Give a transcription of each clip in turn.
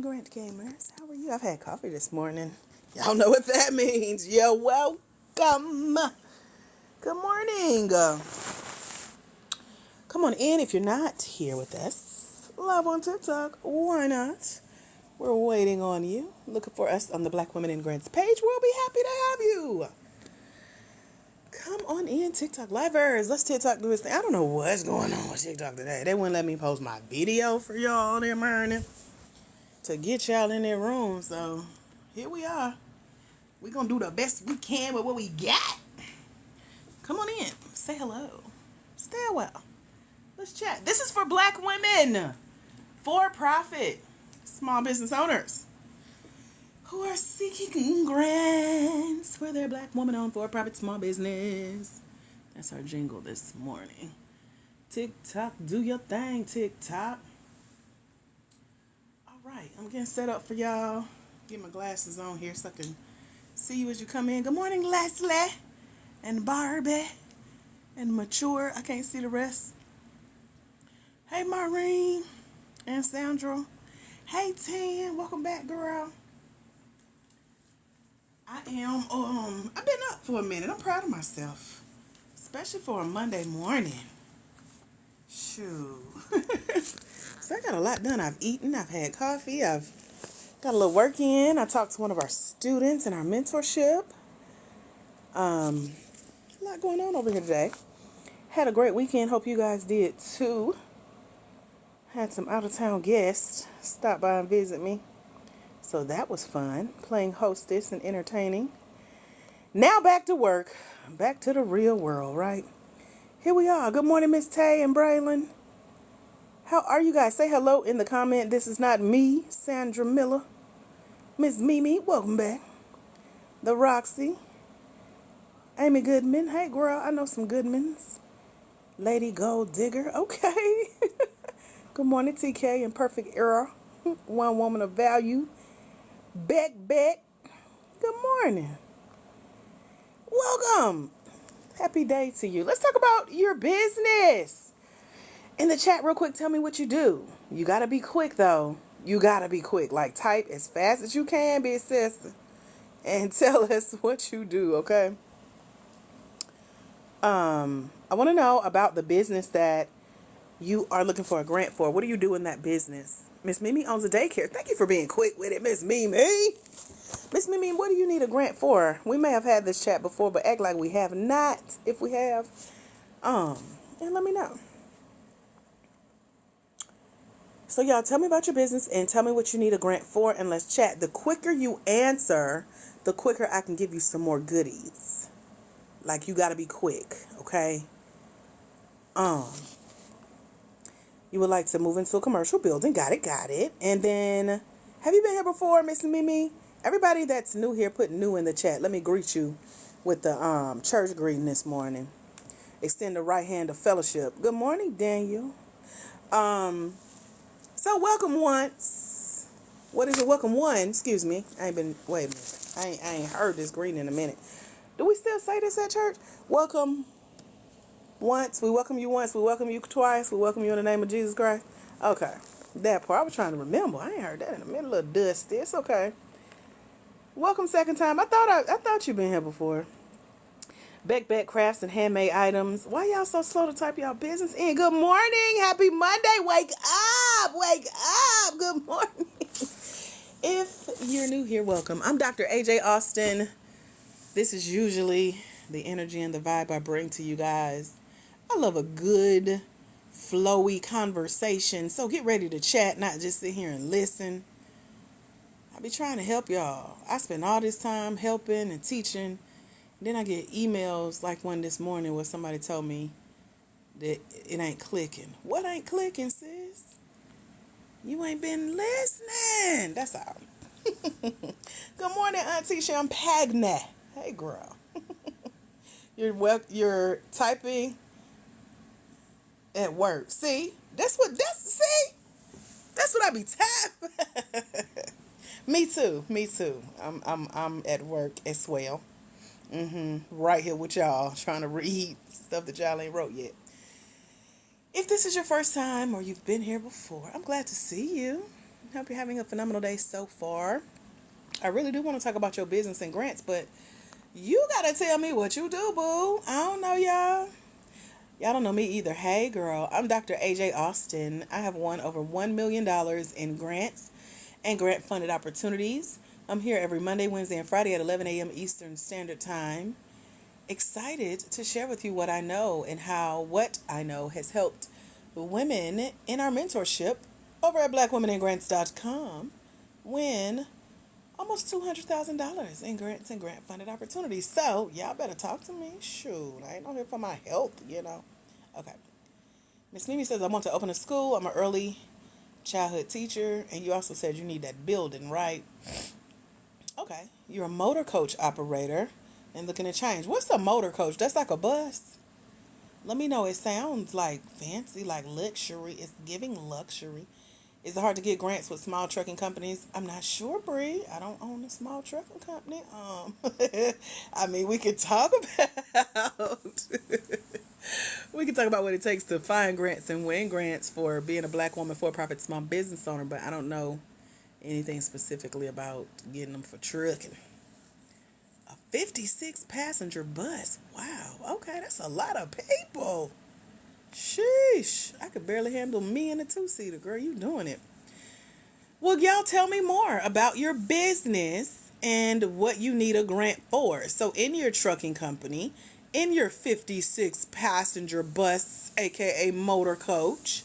Grant Gamers. How are you? I've had coffee this morning. Y'all know what that means. You're welcome. Good morning. Come on in if you're not here with us. Live on TikTok. Why not? We're waiting on you. Looking for us on the Black Women in Grants page. We'll be happy to have you. Come on in, TikTok livers. Let's TikTok do this thing. I don't know what's going on with TikTok today. They wouldn't let me post my video for y'all this morning to get y'all in their room. So here we are. We're going to do the best we can with what we got. Come on in. Say hello. Stay a while. Let's chat. This is for Black women, for-profit, small business owners who are seeking grants for their Black woman-owned for-profit small business. That's our jingle this morning. TikTok, do your thing, TikTok. All right, I'm getting set up for y'all. Get my glasses on here so I can see you as you come in. Good morning, Leslie and Barbie and Mature. I can't see the rest. Hey, Maureen and Sandra. Hey, Tan. Welcome back, girl. I've been up for a minute. I'm proud of myself, especially for a Monday morning. Shoo. So I got a lot done. I've eaten. I've had coffee. I've got a little work in. I talked to one of our students in our mentorship. A lot going on over here today. Had a great weekend. Hope you guys did too. Had some out-of-town guests stop by and visit me. So that was fun, playing hostess and entertaining. Now back to work, back to the real world, right? Here we are. Good morning, Miss Tay and Braylon. How are you guys? Say hello in the comment. This is not me, Sandra Miller. Miss Mimi, welcome back. The Roxy. Amy Goodman. Hey, girl, I know some Goodmans. Lady Gold Digger. Okay. Good morning, TK and Perfect Era. One woman of value. Beck. Good morning. Welcome. Happy day to you. Let's talk about your business. In the chat real quick, tell me what you do. You got to be quick, though. You got to be quick. Like, type as fast as you can, big sister. And tell us what you do, okay? I want to know about the business that you are looking for a grant for. What do you do in that business? Miss Mimi owns a daycare. Thank you for being quick with it, Miss Mimi. Miss Mimi, what do you need a grant for? We may have had this chat before, but act like we have not. If we have, and let me know. So y'all, tell me about your business and tell me what you need a grant for, and let's chat. The quicker you answer, the quicker I can give you some more goodies. Like, you got to be quick, okay? You would like to move into a commercial building. Got it. And then, have you been here before, Miss Mimi? Everybody that's new here, put new in the chat. Let me greet you with the church greeting this morning. Extend the right hand of fellowship. Good morning, Daniel. So welcome once. What is it? Welcome one. Excuse me. Wait a minute. I ain't heard this greeting in a minute. Do we still say this at church? Welcome once. We welcome you once. We welcome you twice. We welcome you in the name of Jesus Christ. Okay. That part I was trying to remember. I ain't heard that in a minute. A little dusty. It's okay. Welcome second time. I thought you've been here before. Beck Crafts and Handmade Items. Why y'all so slow to type y'all business in? Good morning. Happy Monday. Wake up. Good morning. If you're new here, welcome. I'm Dr. AJ Austin. This is usually the energy and the vibe I bring to you guys. I love a good, flowy conversation. So get ready to chat, not just sit here and listen. I be trying to help y'all. I spend all this time helping and teaching. Then I get emails like one this morning where somebody told me that it ain't clicking. What ain't clicking, sis? You ain't been listening. That's all. Good morning, Auntie Champagne. Hey, girl. You're typing at work. See? That's what I be tapping. Me too. I'm at work as well. Right here with y'all, trying to read stuff that y'all ain't wrote yet. If this is your first time or you've been here before, I'm glad to see you. Hope you're having a phenomenal day so far. I really do want to talk about your business and grants, but you gotta tell me what you do, boo. I don't know, y'all. Y'all don't know me either. Hey, girl, I'm Dr. AJ Austin. I have won over $1 million in grants and grant funded opportunities. I'm here every Monday, Wednesday, and Friday at 11 a.m. Eastern Standard Time. Excited to share with you what I know and how what I know has helped women in our mentorship over at blackwomenandgrants.com win almost $200,000 in grants and grant funded opportunities. So, y'all better talk to me. Shoot, I ain't on here for my health. Okay. Miss Mimi says, I want to open a school. I'm an early childhood teacher. And you also said you need that building, right? Okay. You're a motor coach operator and looking to change. What's a motor coach? That's like a bus. Let me know. It sounds like fancy, like luxury. It's giving luxury. Is it hard to get grants with small trucking companies? I'm not sure, Bree. I don't own a small trucking company. I mean, we could talk about we could talk about what it takes to find grants and win grants for being a black woman for-profit small business owner, but I don't know anything specifically about getting them for trucking. A 56 passenger bus. Wow. Okay, that's a lot of people. Sheesh, I could barely handle me in a two-seater. Girl, you doing it. Well, y'all tell me more about your business and what you need a grant for. So in your trucking company, in your 56 passenger bus, aka motor coach,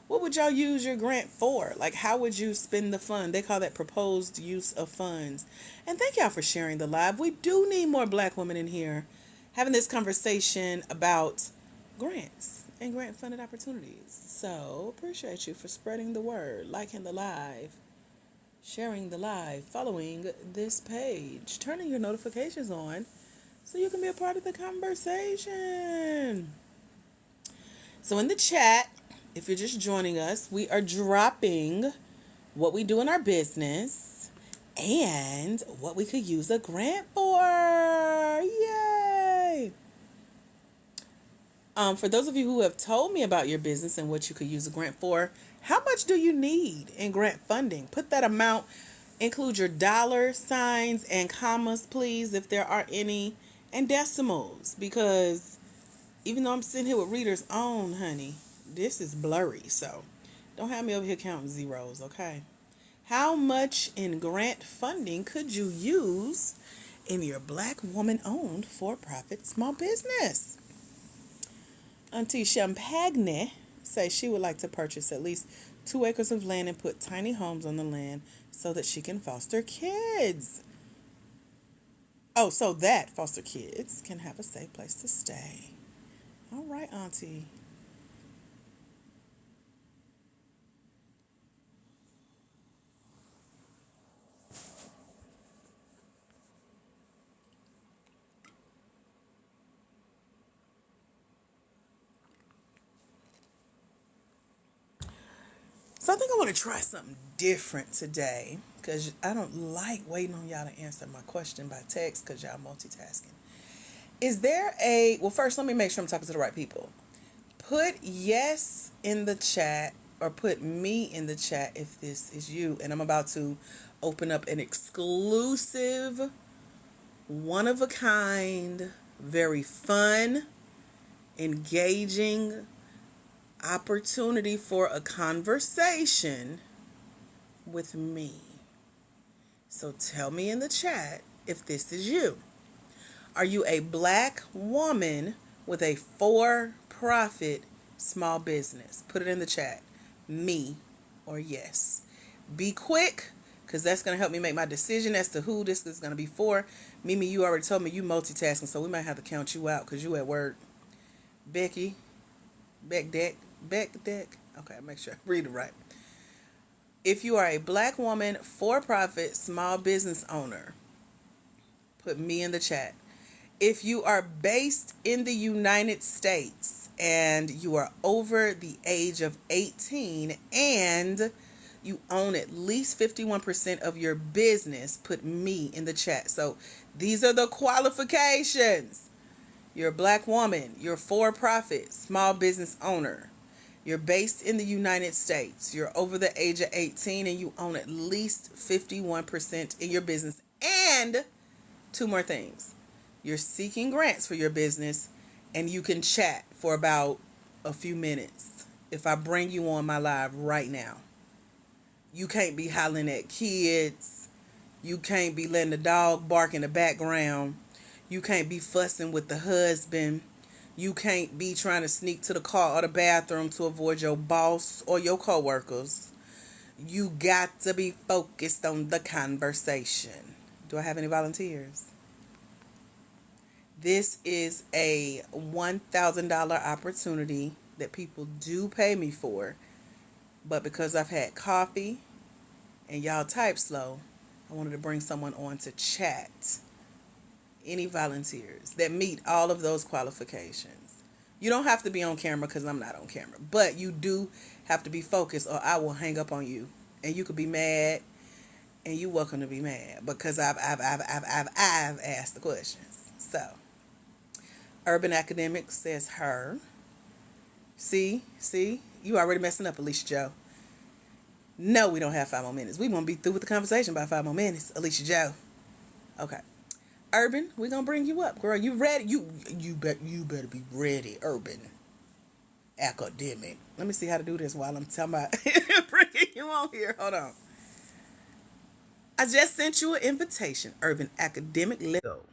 what would y'all use your grant for? Like, how would you spend the fund? They call that proposed use of funds. And thank y'all for sharing the live. We do need more black women in here having this conversation about grants and grant funded opportunities. So appreciate you for spreading the word, liking the live, sharing the live, following this page, turning your notifications on so you can be a part of the conversation. So in the chat, if you're just joining us, we are dropping what we do in our business and what we could use a grant for. Yay! For those of you who have told me about your business and what you could use a grant for, how much do you need in grant funding? Put that amount, include your dollar signs and commas, please, if there are any, and decimals, because even though I'm sitting here with readers on, honey, this is blurry, so don't have me over here counting zeros, okay? How much in grant funding could you use in your black woman-owned for-profit small business? Auntie Champagne says she would like to purchase at least 2 acres of land and put tiny homes on the land so that she can foster kids. Oh, so that foster kids can have a safe place to stay. All right, Auntie. So I think I want to try something different today because I don't like waiting on y'all to answer my question by text because y'all multitasking. Is there well, first let me make sure I'm talking to the right people. Put yes in the chat or put me in the chat if this is you. And I'm about to open up an exclusive, one of a kind, very fun, engaging opportunity for a conversation with me. So tell me in the chat if this is you. Are you a black woman with a for-profit small business? Put it in the chat. Me or yes. Be quick, because that's going to help me make my decision as to who this is going to be for. Mimi, you already told me you multitasking, so we might have to count you out because you at work. Becky, Beck Deck. Okay, make sure I read it right. If you are a black woman, for-profit small business owner, put me in the chat. If you are based in the United States and you are over the age of 18 and you own at least 51% of your business, put me in the chat. So these are the qualifications. You're a black woman. You're a for-profit small business owner. You're based in the United States. You're over the age of 18 and you own at least 51% in your business. And two more things. You're seeking grants for your business and you can chat for about a few minutes. If I bring you on my live right now, you can't be hollering at kids. You can't be letting the dog bark in the background. You can't be fussing with the husband. You can't be trying to sneak to the car or the bathroom to avoid your boss or your coworkers. You got to be focused on the conversation. Do I have any volunteers? This is a $1,000 opportunity that people do pay me for. But because I've had coffee and y'all type slow, I wanted to bring someone on to chat. Any volunteers that meet all of those qualifications? You don't have to be on camera because I'm not on camera, but you do have to be focused or I will hang up on you and you could be mad and you're welcome to be mad because I've asked the questions. So, Urban Academic says her. See, you already messing up, Alicia Joe. No, we don't have 5 more minutes. We won't be through with the conversation by 5 more minutes, Alicia Joe. Okay. Urban, we're gonna bring you up, girl. You ready? You better be ready, Urban Academic. Let me see how to do this while I'm talking about bringing you on here. Hold on. I just sent you an invitation, Urban Academic. Let's go.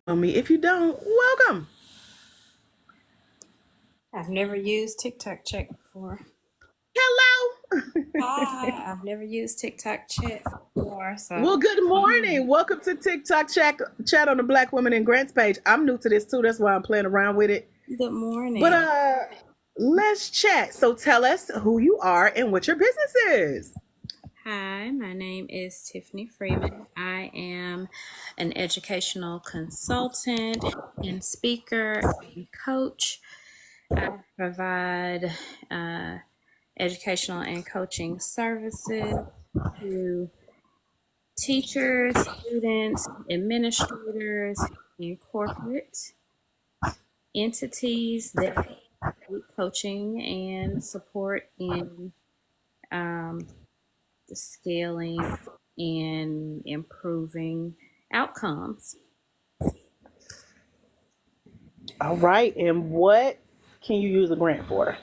On me. If you don't, welcome. I've never used TikTok Chat before. Hello. Hi, I've never used TikTok Chat before. So. Well, good morning. Welcome to TikTok Chat on the Black Women in Grants page. I'm new to this too. That's why I'm playing around with it. Good morning. But let's chat. So tell us who you are and what your business is. Hi, my name is Tiffany Freeman. I am an educational consultant and speaker and coach. I provide educational and coaching services to teachers, students, administrators, and corporate entities that need coaching and support in scaling and improving outcomes. All right. And what can you use a grant for?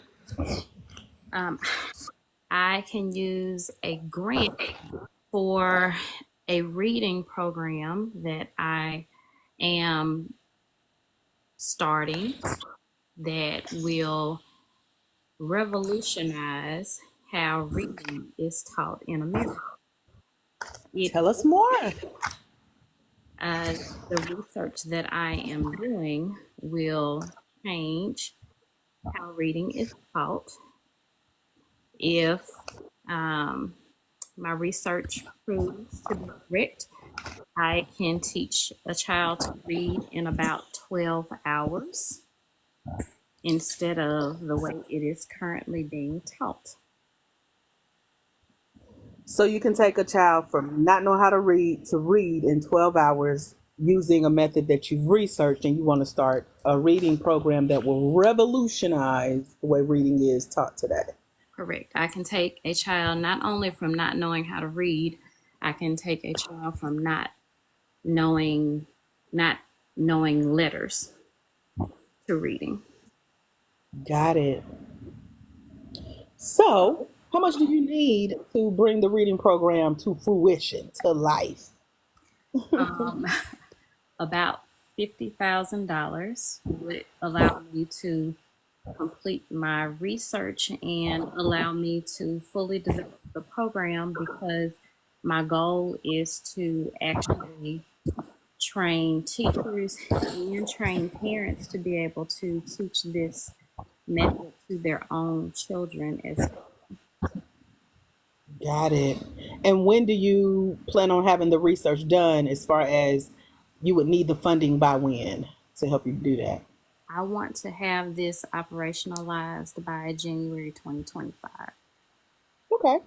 I can use a grant for a reading program that I am starting that will revolutionize how reading is taught in America. Tell us more. The research that I am doing will change how reading is taught. If my research proves to be correct, I can teach a child to read in about 12 hours instead of the way it is currently being taught. So you can take a child from not knowing how to read in 12 hours using a method that you've researched, and you want to start a reading program that will revolutionize the way reading is taught today. Correct. I can take a child not only from not knowing how to read, I can take a child from not knowing letters to reading. Got it. So, how much do you need to bring the reading program to fruition, to life? About $50,000 would allow me to complete my research and allow me to fully develop the program, because my goal is to actually train teachers and train parents to be able to teach this method to their own children as well. Got it. And when do you plan on having the research done, as far as you would need the funding by when to help you do that? I want to have this operationalized by January 2025. Okay.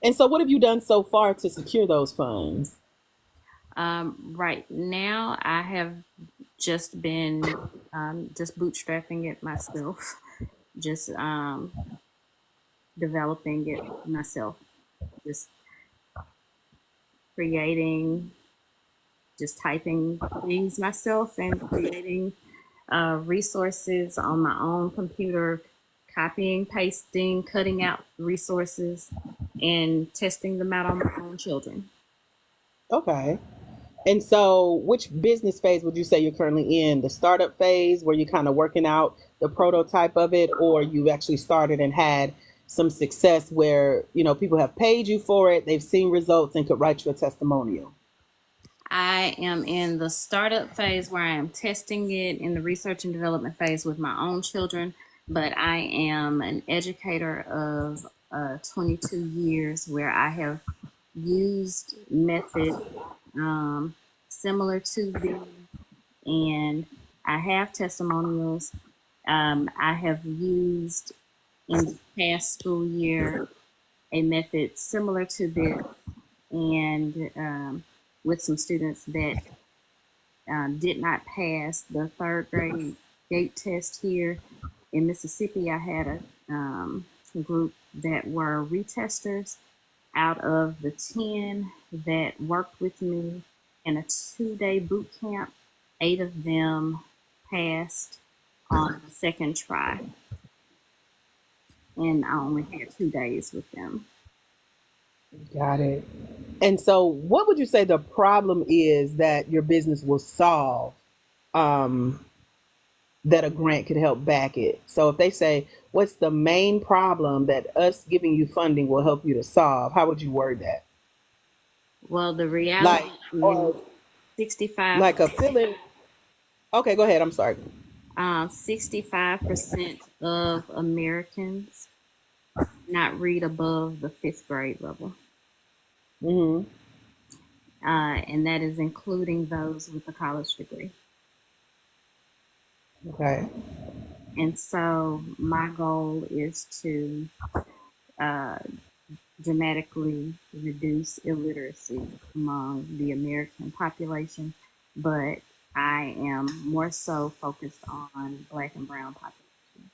And so what have you done so far to secure those funds? Right now, I have just been just bootstrapping it myself. just developing it myself, just creating, just typing things myself and creating resources on my own computer, copying, pasting, cutting out resources, and testing them out on my own children. Okay. And so, which business phase would you say you're currently in? The startup phase, where you're kind of working out the prototype of it, or you've actually started and had some success where, people have paid you for it, they've seen results and could write you a testimonial? I am in the startup phase where I am testing it, in the research and development phase with my own children, but I am an educator of 22 years where I have used methods similar to this, and I have testimonials. I have used in the past school year a method similar to this, and with some students that did not pass the third grade gate test here in Mississippi. I had a group that were retesters. Out of the 10 that worked with me in a 2-day boot camp, 8 of them passed on the second try. And I only had 2 days with them. Got it. And so, what would you say the problem is that your business will solve, um, that a grant could help back it? So, if they say, what's the main problem that us giving you funding will help you to solve? How would you word that? Well, the Like, reality is or 65, like a feeling. Okay, go ahead. I'm sorry. 65% of Americans not read above the 5th grade level. Hmm. And that is including those with a college degree. Okay. And so my goal is to dramatically reduce illiteracy among the American population, but I am more so focused on Black and Brown populations.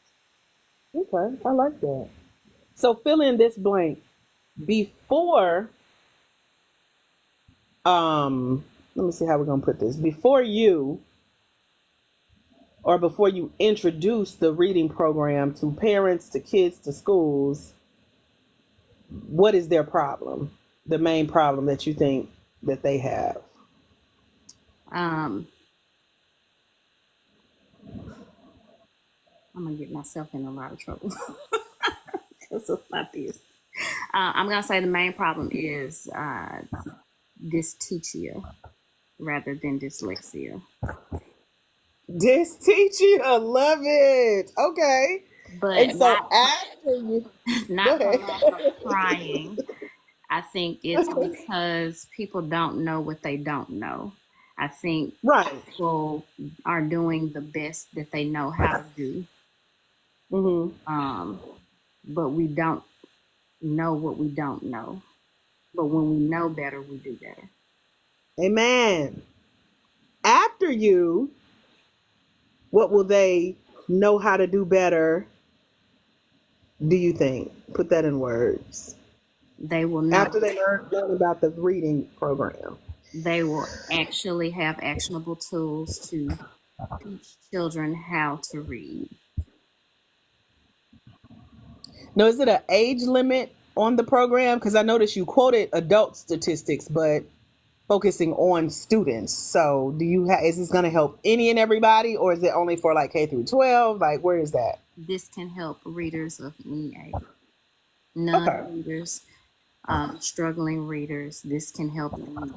Okay, I like that. So, fill in this blank. Before, let me see how we're gonna put this. Before you introduce the reading program to parents, to kids, to schools, what is their problem? The main problem that you think that they have? Um, I'm gonna get myself in a lot of trouble because of my this. I'm gonna say the main problem is dyslexia rather than dyslexia. This teacher, I love it. Okay. And But so not after you, go not for ahead. lack of trying. I think it's because people don't know what they don't know. I think Right. people are doing the best that they know how to do, Hmm. but we don't know what we don't know. But when we know better, we do better. Amen. After you, what will they know how to do better, do you think? Put that in words. They will know. After they learn about the reading program. They will actually have actionable tools to teach children how to read. Now, is it an age limit on the program? Because I noticed you quoted adult statistics, but focusing on students. So, is this going to help any and everybody, or is it only for like K through 12? Like, where is that? This can help readers of any age, Okay. non-readers, struggling readers. This can help them.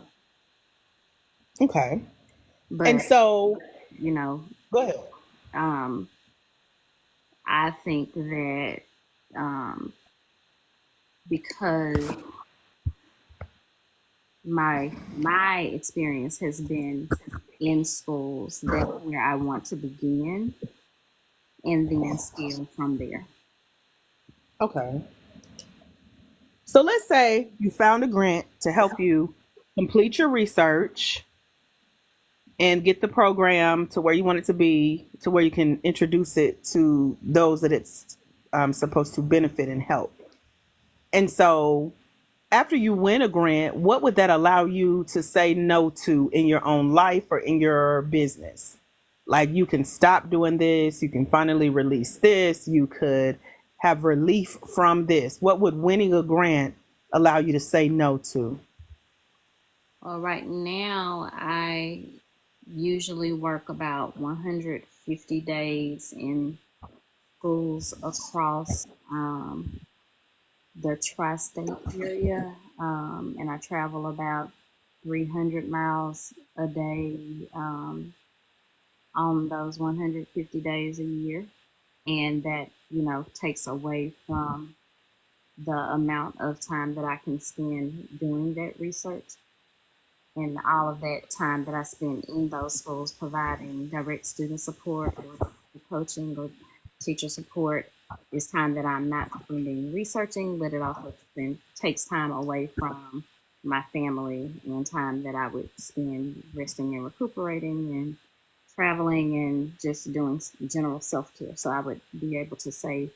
Okay. And But so, you know, go ahead. um, I think that um, because my experience has been in schools, that's where I want to begin, and then scale from there. Okay. So, let's say you found a grant to help you complete your research and get the program to where you want it to be, to where you can introduce it to those that it's supposed to benefit and help. And so after you win a grant, what would that allow you to say no to in your own life or in your business? Like you can stop doing this, you can finally release this, you could have relief from this. What would winning a grant allow you to say no to? Well, right now, I usually work about 150 days in schools across the tri-state area, and I travel about 300 miles a day on those 150 days a year, and that takes away from the amount of time that I can spend doing that research, and all of that time that I spend in those schools providing direct student support or coaching or teacher support is time that I'm not spending researching, but it also takes time away from my family and time that I would spend resting and recuperating and traveling and just doing general self-care. So I would be able to say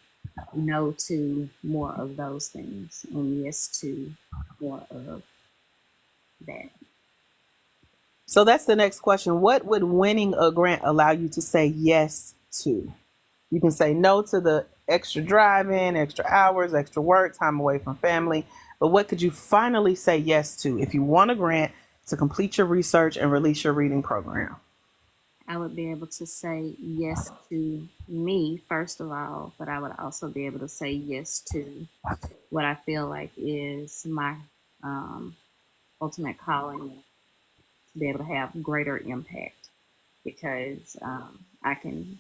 no to more of those things and yes to more of that. So that's the next question. What would winning a grant allow you to say yes to? You can say no to the extra driving, extra hours, extra work, time away from family. But what could you finally say yes to if you want a grant to complete your research and release your reading program? I would be able to say yes to me, first of all, but I would also be able to say yes to what I feel like is my ultimate calling, to be able to have greater impact, because I can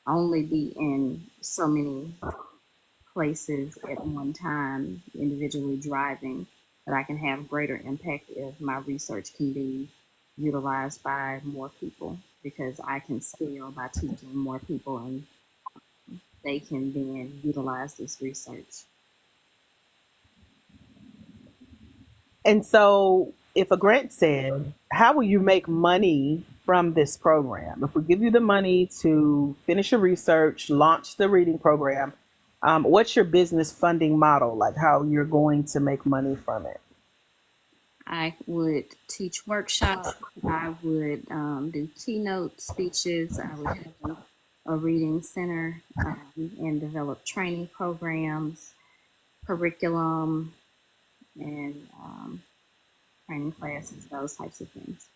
only be in so many places at one time, individually driving, but I can have greater impact if my research can be utilized by more people, because I can scale by teaching more people and they can then utilize this research. And so, if a grant said, how will you make money from this program? If we give you the money to finish your research, launch the reading program, what's your business funding model? Like how you're going to make money from it? I would teach workshops. I would do keynote speeches. I would have a reading center and develop training programs, curriculum, and training classes, those types of things.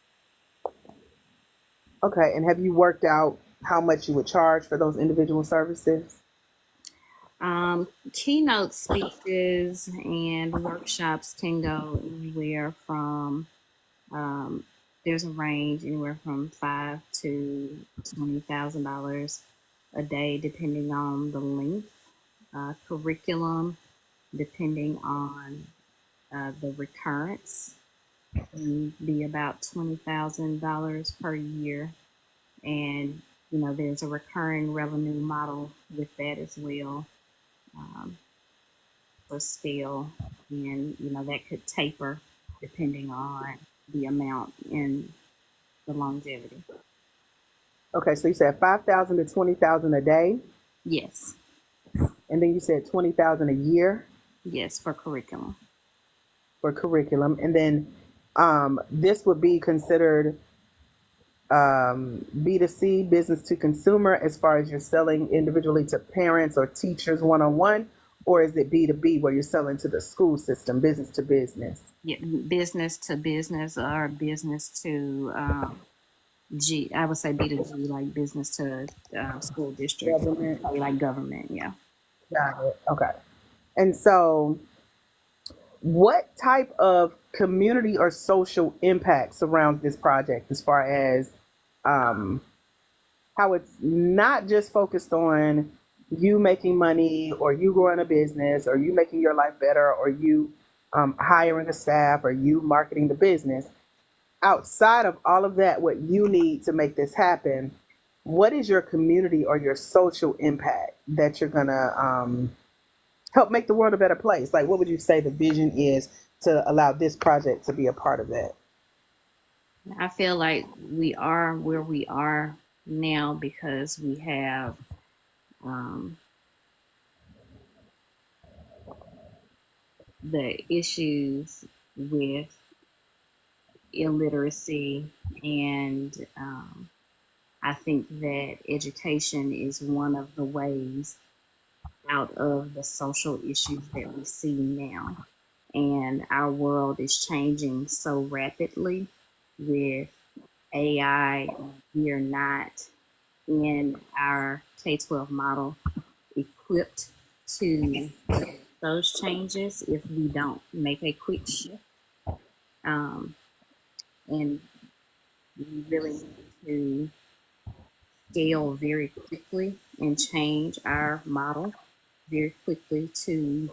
Okay. And have you worked out how much you would charge for those individual services? Keynote speeches and workshops can go anywhere from there's a range anywhere from $5,000 to $20,000 a day, depending on the length. Curriculum, depending on the recurrence, can be about $20,000 per year, and there's a recurring revenue model with that as well, um, for scale, and that could taper depending on the amount and the longevity. Okay. So you said 5,000 to 20,000 a day. Yes, And then you said 20,000 a year yes, for curriculum. for curriculum. And then this would be considered B2C, business to consumer, as far as you're selling individually to parents or teachers one on one, or is it B2B where you're selling to the school system, business to business? Yeah, business to business or business to I would say B2G, like business to school district, Government. like government. Yeah. Got it. Okay. And so, what type of community or social impact surrounds this project as far as um, how it's not just focused on you making money or you growing a business or you making your life better or you hiring a staff or you marketing the business. Outside of all of that, what you need to make this happen, what is your community or your social impact that you're going to help make the world a better place? Like, what would you say the vision is to allow this project to be a part of that? I feel like we are where we are now because we have um, the issues with illiteracy, and I think that education is one of the ways out of the social issues that we see now. And our world is changing so rapidly with AI. We are not in our K 12 model equipped to those changes if we don't make a quick shift. Um, and we really need to scale very quickly and change our model very quickly to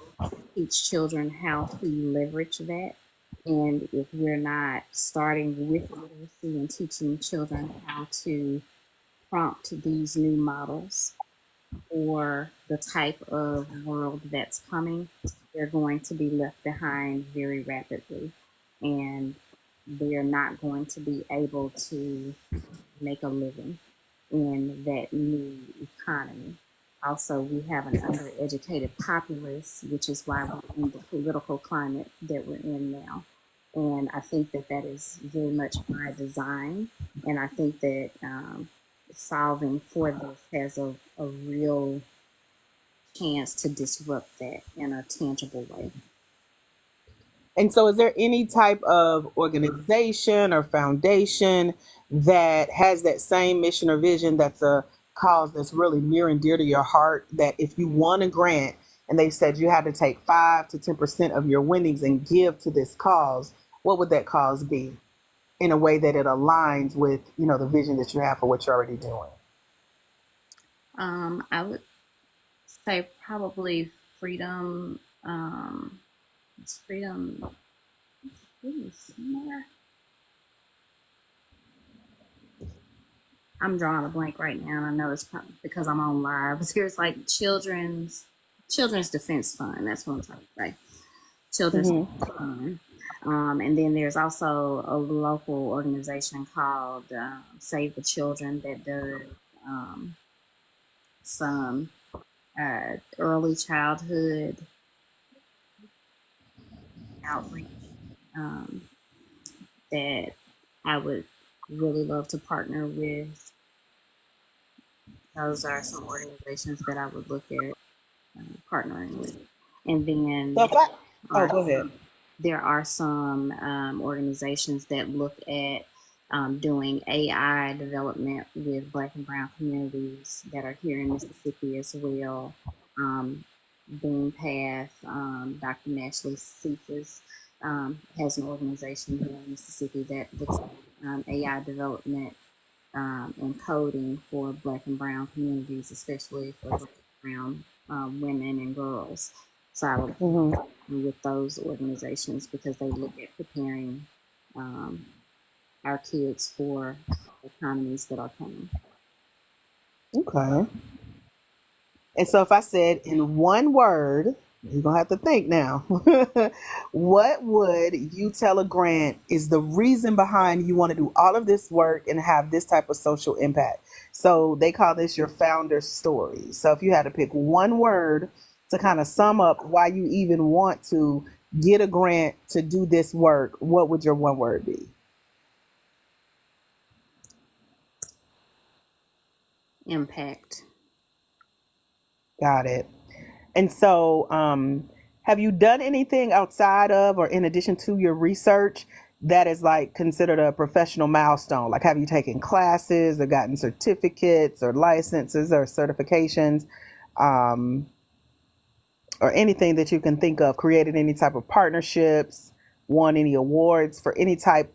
teach children how to leverage that. And if we're not starting with literacy and teaching children how to prompt these new models for the type of world that's coming, they're going to be left behind very rapidly. And they're not going to be able to make a living in that new economy. Also, we have an undereducated populace, which is why we're in the political climate that we're in now. And I think that that is very much by design. And I think that solving for this has a real chance to disrupt that in a tangible way. And so, is there any type of organization or foundation that has that same mission or vision that's a cause that's really near and dear to your heart? That if you won a grant and they said you had to take 5 to 10% of your winnings and give to this cause, what would that cause be in a way that it aligns with, the vision that you have for what you're already doing? I would say probably freedom. It's freedom. Somewhere. I'm drawing a blank right now, and I know it's probably because I'm on live. But there's like children's defense fund. That's what I'm trying to say. Children's defense fund. And then there's also a local organization called Save the Children that does some early childhood outreach that I would really love to partner with. Those are some organizations that I would look at partnering with. And then So go ahead. There are some organizations that look at doing AI development with Black and Brown communities that are here in Mississippi as well. Bean Path, Dr. Nashley Cephas has an organization here in Mississippi that looks at AI development and coding for Black and Brown communities, especially for Black and Brown women and girls. So I would with those organizations because they look at preparing our kids for economies that are coming. Okay. And so if I said in one word, you're going to have to think now, what would you tell a grant is the reason behind you want to do all of this work and have this type of social impact? So they call this your founder story. So if you had to pick one word to kind of sum up why you even want to get a grant to do this work, what would your one word be? Impact. Got it. And so, have you done anything outside of or in addition to your research that is like considered a professional milestone? Like, have you taken classes or gotten certificates or licenses or certifications, or anything that you can think of? Created any type of partnerships, won any awards for any type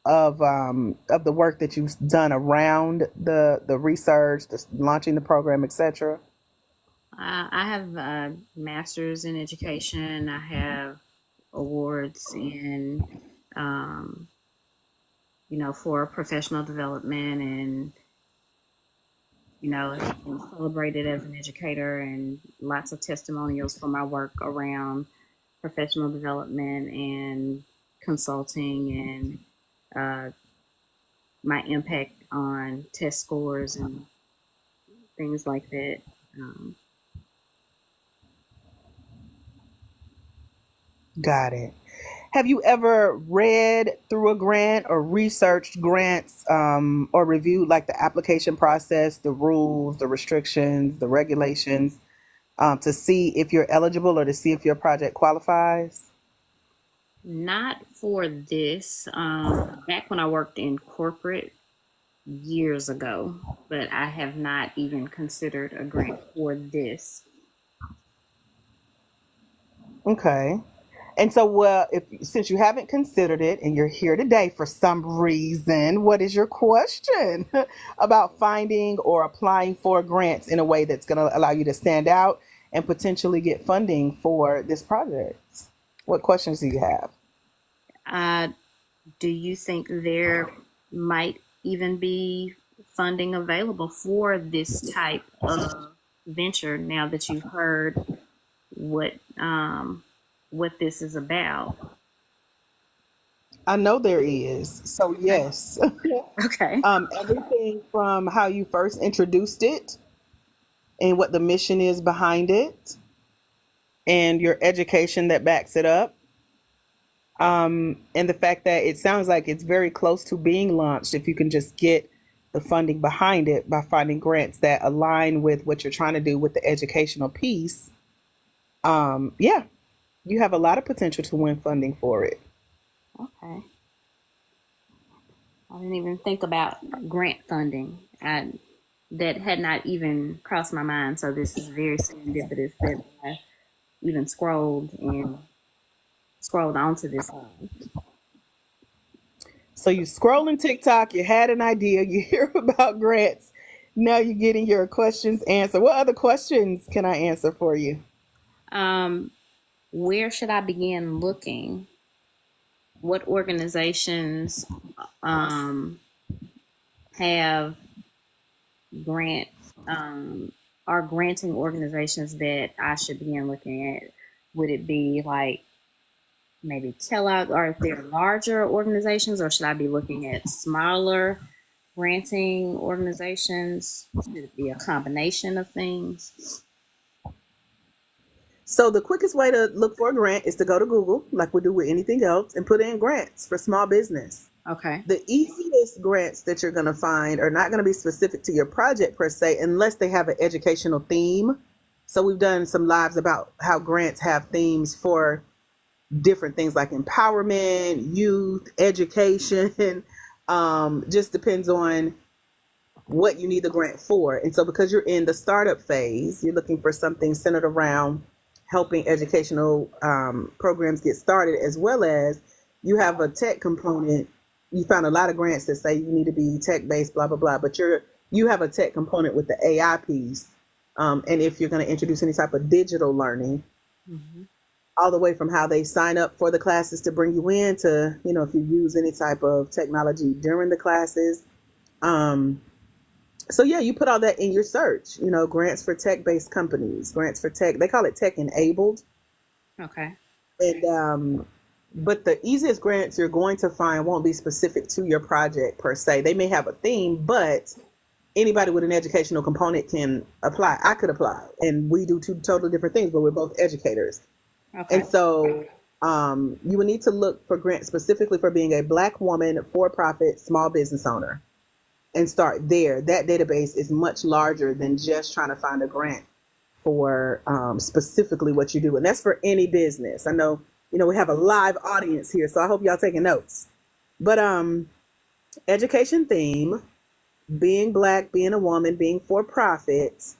of the work that you've done around the research, the launching the program, etc.? I have a master's in education. I have awards in, for professional development and, been celebrated as an educator and lots of testimonials for my work around professional development and consulting and my impact on test scores and things like that. Got it. Have you ever read through a grant or researched grants, or reviewed like the application process, the rules, the restrictions, the regulations, to see if you're eligible or to see if your project qualifies? Not for this. Back when I worked in corporate years ago, but I have not even considered a grant for this. Okay. And so, well, if since you haven't considered it and you're here today for some reason, what is your question about finding or applying for grants in a way that's going to allow you to stand out and potentially get funding for this project? What questions do you have? Uh, do you think there might even be funding available for this type of venture now that you've heard what what this is about? I know there is. So, yes. Okay. Everything from how you first introduced it and what the mission is behind it and your education that backs it up. And the fact that it sounds like it's very close to being launched if you can just get the funding behind it by finding grants that align with what you're trying to do with the educational piece. Yeah, you have a lot of potential to win funding for it. Okay. I didn't even think about grant funding. That had not even crossed my mind. So this is very serendipitous that I even scrolled onto this line. So you scrolling TikTok, you had an idea, you hear about grants. Now you're getting your questions answered. What other questions can I answer for you? Where should I begin looking? What organizations have grant are granting organizations that I should begin looking at? Would it be like maybe Kellogg, or if they're larger organizations, or should I be looking at smaller granting organizations? Should it be a combination of things? So the quickest way to look for a grant is to go to Google, like we do with anything else, and put in grants for small business. Okay. The easiest grants that you're going to find are not going to be specific to your project per se, unless they have an educational theme. So we've done some lives about how grants have themes for different things like empowerment, youth, education. Just depends on what you need the grant for. And so because you're in the startup phase, you're looking for something centered around helping educational programs get started, as well as you have a tech component. You found a lot of grants that say you need to be tech based, blah, blah, blah, but you have a tech component with the AI piece. And if you're going to introduce any type of digital learning, Mm-hmm. all the way from how they sign up for the classes to bring you in to, if you use any type of technology during the classes. So yeah, you put all that in your search, grants for tech-based companies, grants for tech, they call it tech enabled. Okay. And, but the easiest grants you're going to find won't be specific to your project per se. They may have a theme, but anybody with an educational component can apply. I could apply, and we do two totally different things, but we're both educators. Okay. And so you would need to look for grants specifically for being a Black woman, for-profit, small business owner, and start there. That database is much larger than just trying to find a grant for specifically what you do. And that's for any business. I know, we have a live audience here, so I hope y'all taking notes. But education theme, being Black, being a woman, being for-profit,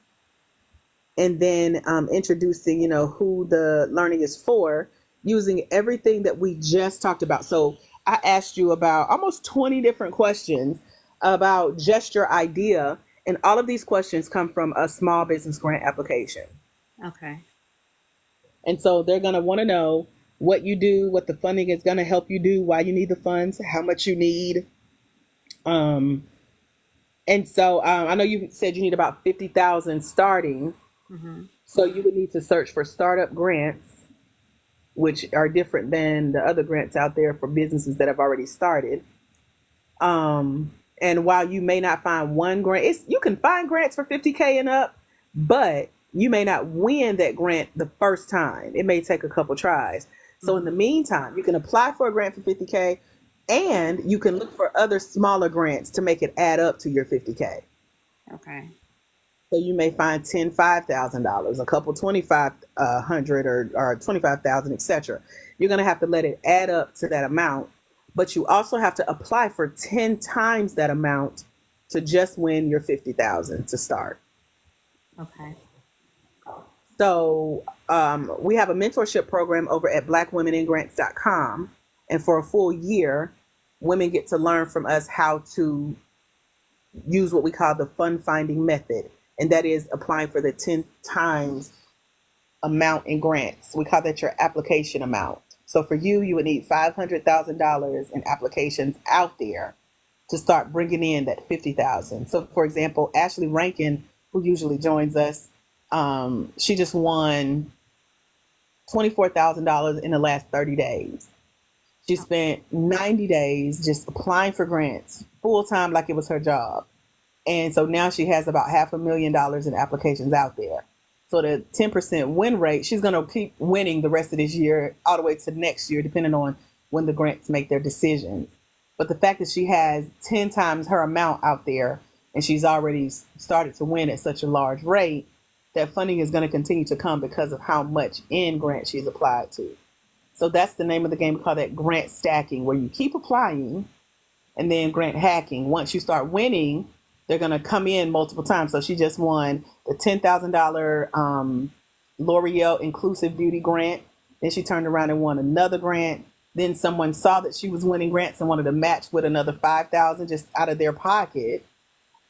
and then introducing, who the learning is for, using everything that we just talked about. So I asked you about almost 20 different questions about just your idea. And all of these questions come from a small business grant application. Okay. And so they're going to want to know what you do, what the funding is going to help you do, why you need the funds, how much you need. And so I know you said you need about 50,000 starting. Mm-hmm. So you would need to search for startup grants, which are different than the other grants out there for businesses that have already started. And while you may not find one grant, you can find grants for 50K and up, but you may not win that grant the first time. It may take a couple tries. So in the meantime, you can apply for a grant for 50K, and you can look for other smaller grants to make it add up to your 50K. Okay. So you may find 10 $5,000, a couple 2,500 or 25,000, etc. You're going to have to let it add up to that amount, but you also have to apply for 10 times that amount to just win your 50,000 to start. Okay. So we have a mentorship program over at blackwomeningrants.com. And for a full year, women get to learn from us how to use what we call the fund finding method. And that is applying for the 10 times amount in grants. We call that your application amount. So for you, you would need $500,000 in applications out there to start bringing in that 50,000. So for example, Ashley Rankin, who usually joins us, she just won $24,000 in the last 30 days. She spent 90 days just applying for grants full time like it was her job. And so now she has about $500,000 in applications out there. So the 10% win rate, she's going to keep winning the rest of this year, all the way to next year, depending on when the grants make their decisions. But the fact that she has 10 times her amount out there and she's already started to win at such a large rate, that funding is going to continue to come because of how much in grant she's applied to. So that's the name of the game. We call that grant stacking, where you keep applying and then grant hacking. Once you start winning, they're going to come in multiple times. So she just won the $10,000 L'Oreal Inclusive Beauty Grant. Then she turned around and won another grant. Then someone saw that she was winning grants and wanted to match with another $5,000 just out of their pocket.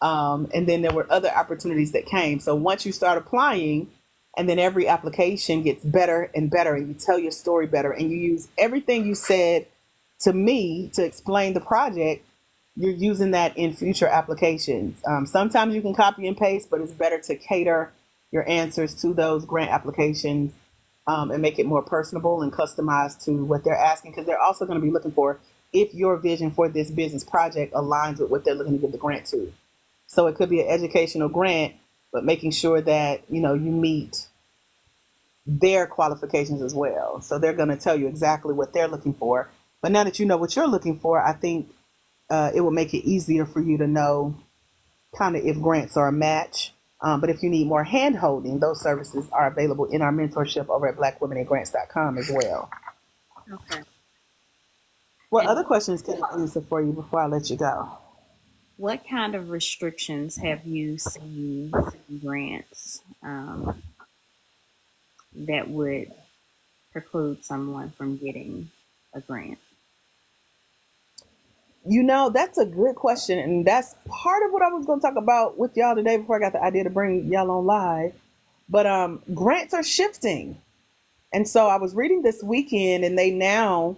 And then there were other opportunities that came. So once you start applying, and then every application gets better and better, and you tell your story better, and you use everything you said to me to explain the project, you're using that in future applications. Sometimes you can copy and paste, but it's better to cater your answers to those grant applications and make it more personable and customized to what they're asking, because they're also going to be looking for if your vision for this business project aligns with what they're looking to give the grant to. So it could be an educational grant, but making sure that, you meet their qualifications as well. So they're going to tell you exactly what they're looking for. But now that you know what you're looking for, I think it will make it easier for you to know kind of if grants are a match. But if you need more hand holding, those services are available in our mentorship over at blackwomeningrants.com as well. Okay. What other questions can I answer for you before I let you go? What kind of restrictions have you seen in grants that would preclude someone from getting a grant? That's a good question. And that's part of what I was going to talk about with y'all today before I got the idea to bring y'all on live. But grants are shifting. And so I was reading this weekend, and they now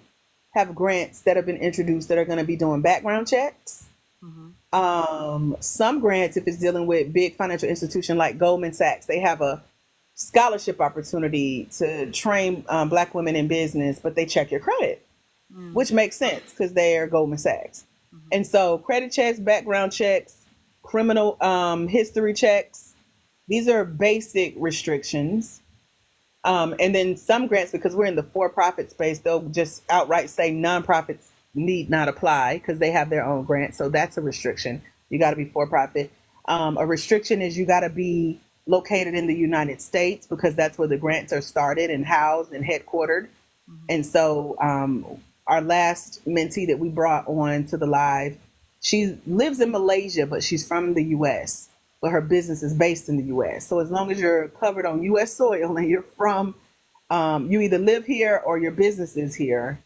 have grants that have been introduced that are going to be doing background checks. Mm-hmm. Some grants, if it's dealing with big financial institution like Goldman Sachs, they have a scholarship opportunity to train Black women in business, but they check your credit, which makes sense because they're Goldman Sachs. Mm-hmm. And so credit checks, background checks, criminal history checks, these are basic restrictions. And then some grants, because we're in the for-profit space, they'll just outright say nonprofits need not apply because they have their own grants. So that's a restriction. You got to be for-profit. A restriction is you got to be located in the United States because that's where the grants are started and housed and headquartered. Mm-hmm. And so our last mentee that we brought on to the live, she lives in Malaysia, but she's from the U.S., but her business is based in the U.S. So as long as you're covered on U.S. soil and you're from, you either live here or your business is here,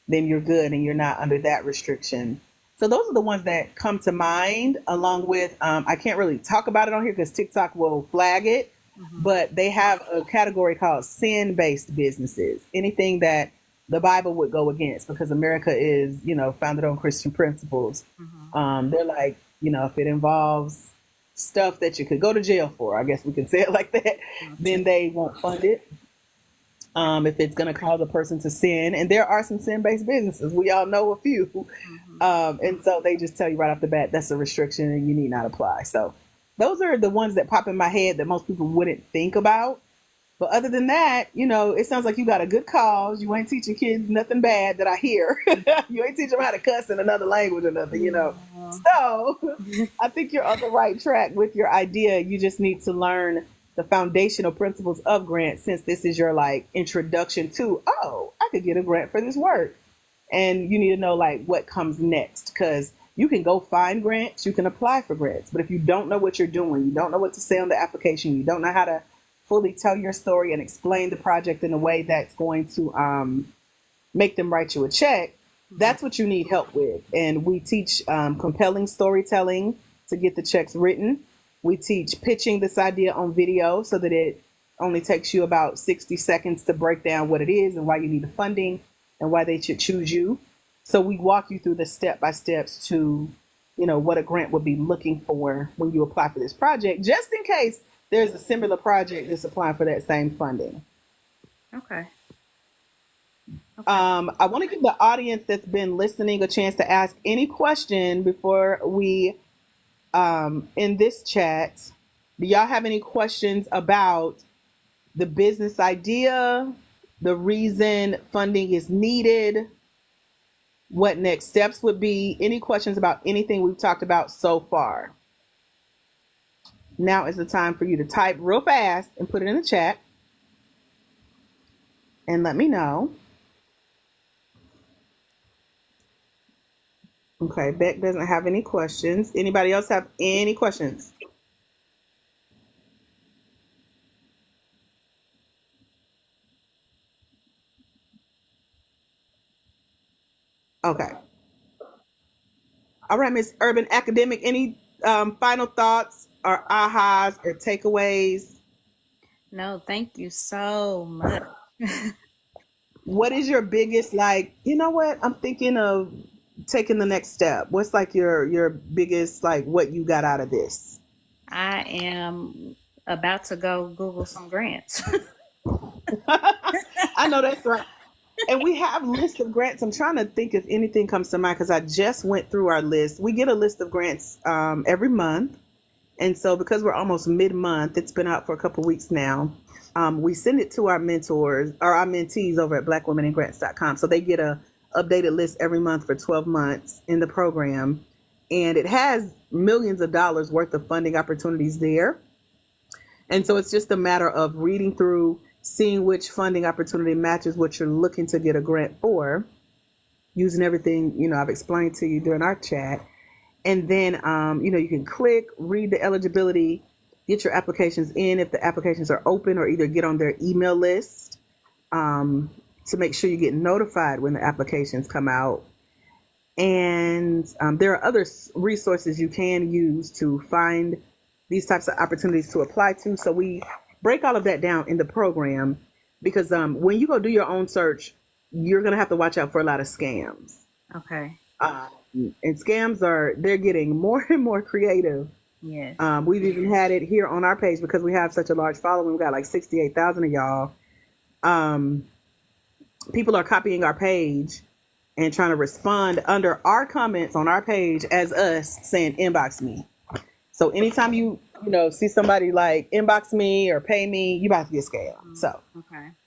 then you're good and you're not under that restriction. So those are the ones that come to mind, along with, I can't really talk about it on here because TikTok will flag it, but they have a category called sin-based businesses, anything that the Bible would go against, because America is, founded on Christian principles. They're like, if it involves stuff that you could go to jail for, I guess we can say it like that, then they won't fund it. If it's going to cause a person to sin, and there are some sin-based businesses, we all know a few, and so they just tell you right off the bat that's a restriction and you need not apply. So those are the ones that pop in my head that most people wouldn't think about. But other than that, it sounds like you got a good cause. You ain't teaching kids nothing bad that I hear. You ain't teaching them how to cuss in another language or nothing. Yeah. So I think you're on the right track with your idea. You just need to learn the foundational principles of grants, since this is your like introduction to, oh, I could get a grant for this work. And you need to know like what comes next, because you can go find grants, you can apply for grants, but if you don't know what you're doing, you don't know what to say on the application, you don't know how to fully tell your story and explain the project in a way that's going to make them write you a check, that's what you need help with. And we teach compelling storytelling to get the checks written. We teach pitching this idea on video so that it only takes you about 60 seconds to break down what it is and why you need the funding and why they should choose you. So we walk you through the step-by-steps to, what a grant would be looking for when you apply for this project, just in case there's a similar project that's applying for that same funding. Okay. I want to give the audience that's been listening a chance to ask any question before we in this chat. Do y'all have any questions about the business idea, the reason funding is needed, what next steps would be? Any questions about anything we've talked about so far? Now is the time for you to type real fast and put it in the chat and let me know. Okay, Beck doesn't have any questions. Anybody else have any questions? Okay. All right, Miss Urban Academic, any final thoughts or ahas or takeaways? No, thank you so much. What is your biggest, like, you know what? I'm thinking of taking the next step. What's like your biggest, like, what you got out of this? I am about to go Google some grants. I know that's right. And we have lists of grants. I'm trying to think if anything comes to mind because I just went through our list. We get a list of grants every month. And so because we're almost mid-month, it's been out for a couple weeks now. We send it to our mentors or our mentees over at blackwomeningrants.com. So they get a updated list every month for 12 months in the program. And it has millions of dollars worth of funding opportunities there. And so it's just a matter of reading through, seeing which funding opportunity matches what you're looking to get a grant for, using everything, I've explained to you during our chat. And then, you can click, read the eligibility, get your applications in if the applications are open, or either get on their email list to make sure you get notified when the applications come out. And there are other resources you can use to find these types of opportunities to apply to. So we break all of that down in the program because when you go do your own search, you're going to have to watch out for a lot of scams. Okay. And scams they're getting more and more creative. Yes. We've even had it here on our page because we have such a large following. We've got like 68,000 of y'all. People are copying our page and trying to respond under our comments on our page as us saying, inbox me. So anytime you see somebody like inbox me or pay me, you about to get scammed. So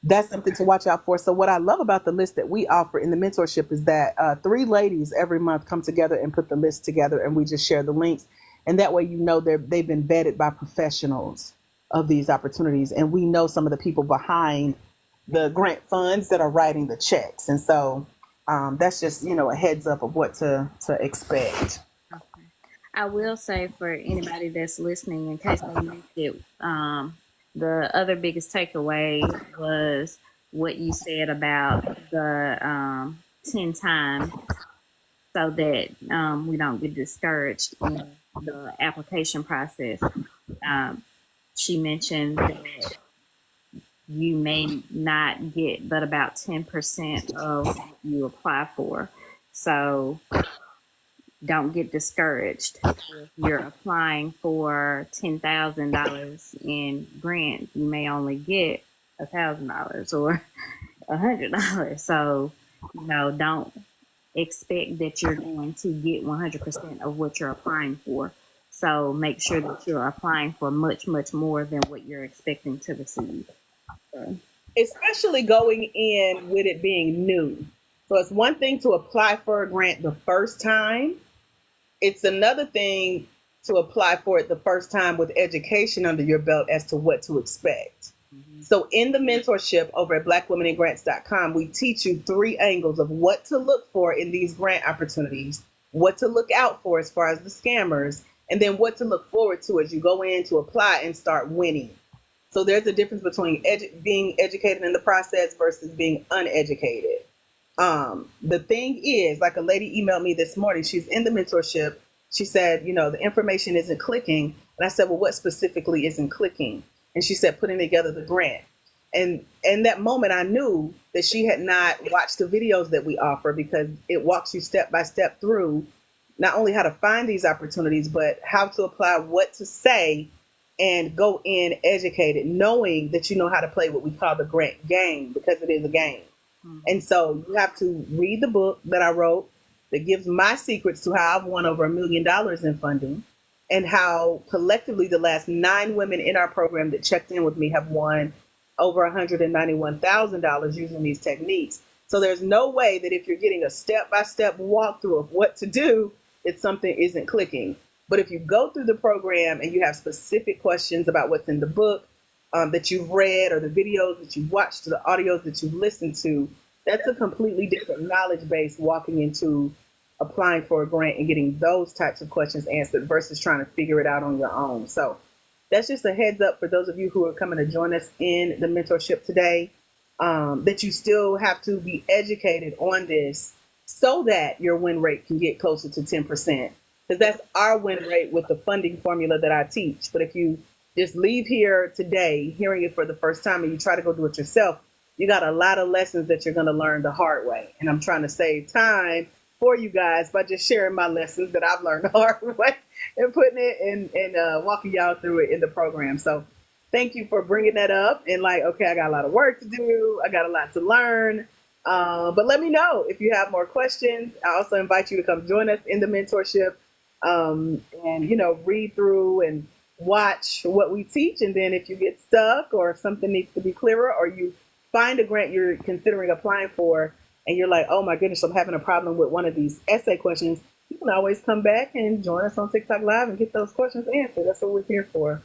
that's something to watch out for. So what I love about the list that we offer in the mentorship is that 3 ladies every month come together and put the list together, and we just share the links. And that way, they've been vetted by professionals of these opportunities. And we know some of the people behind the grant funds that are writing the checks. And so that's just, a heads up of what to expect. I will say for anybody that's listening, in case they missed it, the other biggest takeaway was what you said about the 10 times so that we don't get discouraged in the application process. She mentioned that you may not get but about 10% of what you apply for. So don't get discouraged. If you're applying for $10,000 in grants, you may only get $1,000 or $100. So, don't expect that you're going to get 100% of what you're applying for. So make sure that you're applying for much, much more than what you're expecting to receive. especially going in with it being new. So it's one thing to apply for a grant the first time. It's another thing to apply for it the first time with education under your belt as to what to expect. So in the mentorship over at blackwomenandgrants.com, we teach you 3 angles of what to look for in these grant opportunities, what to look out for as far as the scammers, and then what to look forward to as you go in to apply and start winning. So there's a difference between being educated in the process versus being uneducated. The thing is, like a lady emailed me this morning, she's in the mentorship. She said, the information isn't clicking. And I said, well, what specifically isn't clicking? And she said, putting together the grant. And in that moment, I knew that she had not watched the videos that we offer, because it walks you step by step through not only how to find these opportunities, but how to apply, what to say, and go in educated, knowing that you know how to play what we call the grant game, because it is a game. And so you have to read the book that I wrote that gives my secrets to how I've won over $1 million in funding, and how collectively the last 9 women in our program that checked in with me have won over $191,000 using these techniques. So there's no way that if you're getting a step-by-step walkthrough of what to do, that something isn't clicking. But if you go through the program and you have specific questions about what's in the book, that you've read, or the videos that you've watched, or the audios that you've listened to, that's a completely different knowledge base walking into applying for a grant and getting those types of questions answered versus trying to figure it out on your own. So that's just a heads up for those of you who are coming to join us in the mentorship today, that you still have to be educated on this so that your win rate can get closer to 10%. Because that's our win rate with the funding formula that I teach. But if you just leave here today hearing it for the first time and you try to go do it yourself, you got a lot of lessons that you're going to learn the hard way. And I'm trying to save time for you guys by just sharing my lessons that I've learned the hard way and putting it and walking y'all through it in the program. So thank you for bringing that up. And okay, I got a lot of work to do. I got a lot to learn. But let me know if you have more questions. I also invite you to come join us in the mentorship, and, read through and watch what we teach. And then if you get stuck, or if something needs to be clearer, or you find a grant you're considering applying for and you're like, oh my goodness, I'm having a problem with one of these essay questions, you can always come back and join us on TikTok Live and get those questions answered. That's what we're here for.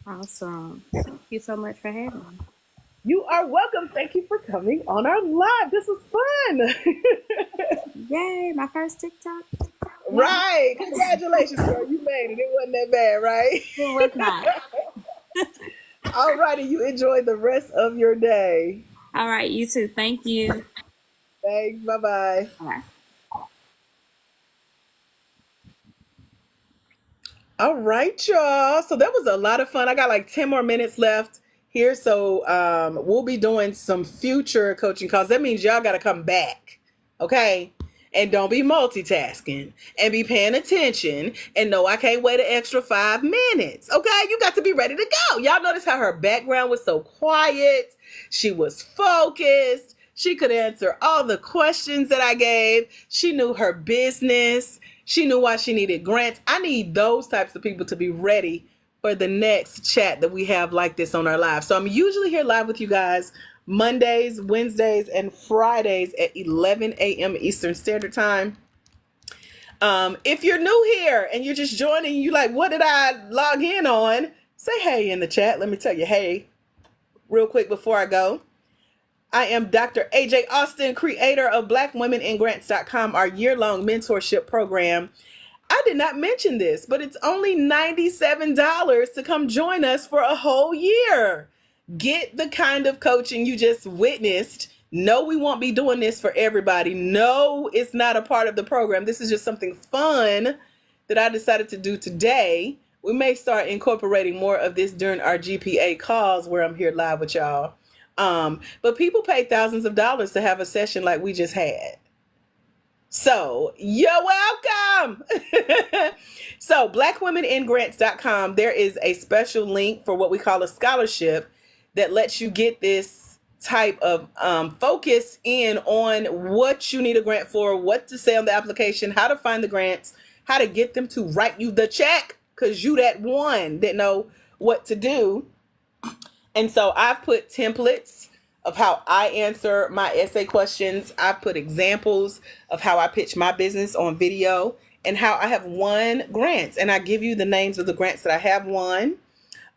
Awesome. Thank you so much for having me. You are welcome. Thank you for coming on our live. This was fun. Yay, my first TikTok. Right. Congratulations, girl. You made it. It wasn't that bad, right? It was not. All righty. You enjoy the rest of your day. All right. You too. Thank you. Thanks. Bye-bye. Bye. All right, y'all. So that was a lot of fun. I got 10 more minutes left here. So we'll be doing some future coaching calls. That means y'all got to come back. Okay. And don't be multitasking, and be paying attention. And no, I can't wait an extra 5 minutes. Okay. You got to be ready to go. Y'all notice how her background was so quiet. She was focused. She could answer all the questions that I gave. She knew her business. She knew why she needed grants. I need those types of people to be ready for the next chat that we have like this on our live. So I'm usually here live with you guys Mondays, Wednesdays, and Fridays at 11 a.m. Eastern Standard Time. If you're new here and you're just joining, you like, what did I log in on? Say hey in the chat. Let me tell you hey real quick before I go. I am Dr. AJ Austin, creator of blackwomenandgrants.com, our year-long mentorship program. I did not mention this, but it's only $97 to come join us for a whole year. Get the kind of coaching you just witnessed. No, we won't be doing this for everybody. No, it's not a part of the program. This is just something fun that I decided to do today. We may start incorporating more of this during our GPA calls where I'm here live with y'all. But people pay thousands of dollars to have a session like we just had. So you're welcome. So blackwomenandgrants.com, there is a special link for what we call a scholarship that lets you get this type of focus in on what you need a grant for, what to say on the application, how to find the grants, how to get them to write you the check, because you that one that know what to do. And so I've put templates of how I answer my essay questions. I've put examples of how I pitch my business on video and how I have won grants. And I give you the names of the grants that I have won.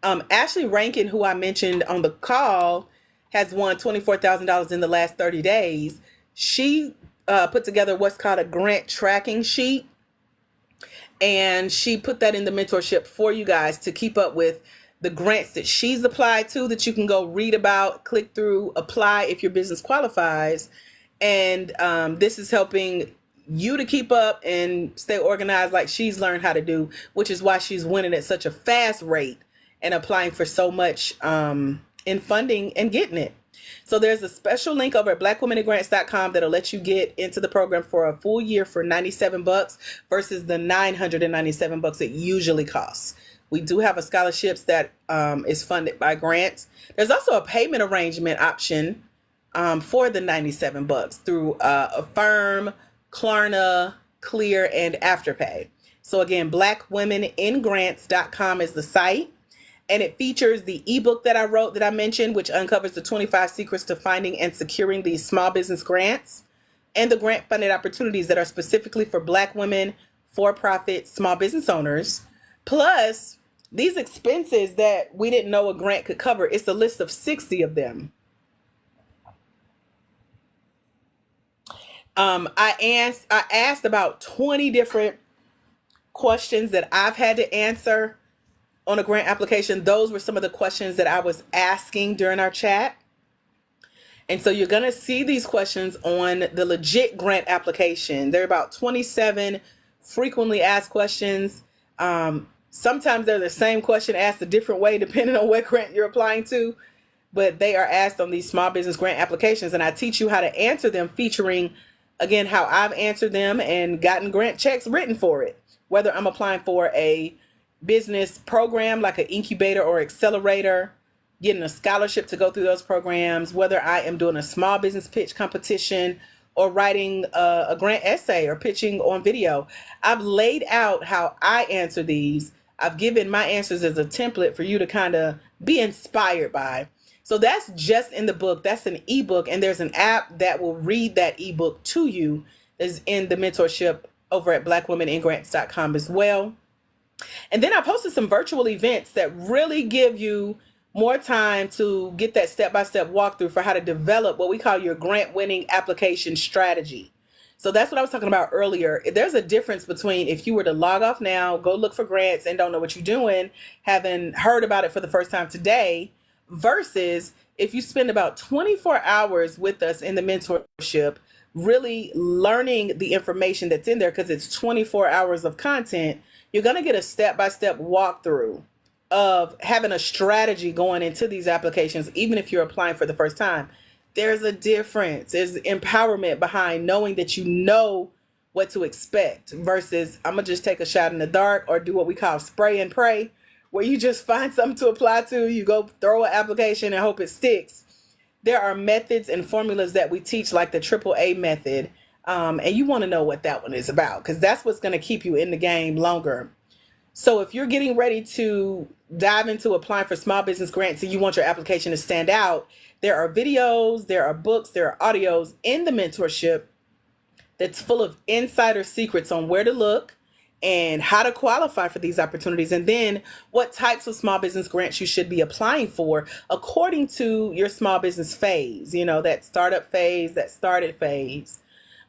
Ashley Rankin, who I mentioned on the call, has won $24,000 in the last 30 days. She put together what's called a grant tracking sheet. And she put that in the mentorship for you guys to keep up with the grants that she's applied to, that you can go read about, click through, apply if your business qualifies. And this is helping you to keep up and stay organized like she's learned how to do, which is why she's winning at such a fast rate and applying for so much in funding and getting it. So there's a special link over at blackwomenandgrants.com that'll let you get into the program for a full year for $97 versus the $997 it usually costs. We do have a scholarships that is funded by grants. There's also a payment arrangement option for the $97 through Affirm, Klarna, Clear, and Afterpay. So again, blackwomenandgrants.com is the site. And it features the ebook that I wrote that I mentioned, which uncovers the 25 secrets to finding and securing these small business grants, and the grant funded opportunities that are specifically for Black women, for-profit small business owners, plus these expenses that we didn't know a grant could cover. It's a list of 60 of them. I asked about 20 different questions that I've had to answer on a grant application. Those were some of the questions that I was asking during our chat. And so you're going to see these questions on the legit grant application. There are about 27 frequently asked questions. Sometimes they're the same question asked a different way depending on what grant you're applying to, but they are asked on these small business grant applications. And I teach you how to answer them, featuring, again, how I've answered them and gotten grant checks written for it, whether I'm applying for a business program like an incubator or accelerator, getting a scholarship to go through those programs, whether I am doing a small business pitch competition or writing a grant essay or pitching on video. I've laid out how I answer these. I've given my answers as a template for you to kind of be inspired by. So that's just in the book. That's an ebook, and there's an app that will read that ebook to you. Is in the mentorship over at blackwomenandgrants.com as well. And then I posted some virtual events that really give you more time to get that step-by-step walkthrough for how to develop what we call your grant winning application strategy. So that's what I was talking about earlier. There's a difference between if you were to log off now, go look for grants and don't know what you're doing, having heard about it for the first time today, versus if you spend about 24 hours with us in the mentorship, really learning the information that's in there, because it's 24 hours of content. You're going to get a step-by-step walkthrough of having a strategy going into these applications, even if you're applying for the first time. There's a difference. There's empowerment behind knowing that you know what to expect versus I'm going to just take a shot in the dark or do what we call spray and pray, where you just find something to apply to, you go throw an application and hope it sticks. There are methods and formulas that we teach, like the AAA method. And you want to know what that one is about, because that's what's going to keep you in the game longer. So if you're getting ready to dive into applying for small business grants and you want your application to stand out, there are videos, there are books, there are audios in the mentorship that's full of insider secrets on where to look and how to qualify for these opportunities, and then what types of small business grants you should be applying for according to your small business phase, that startup phase, that started phase.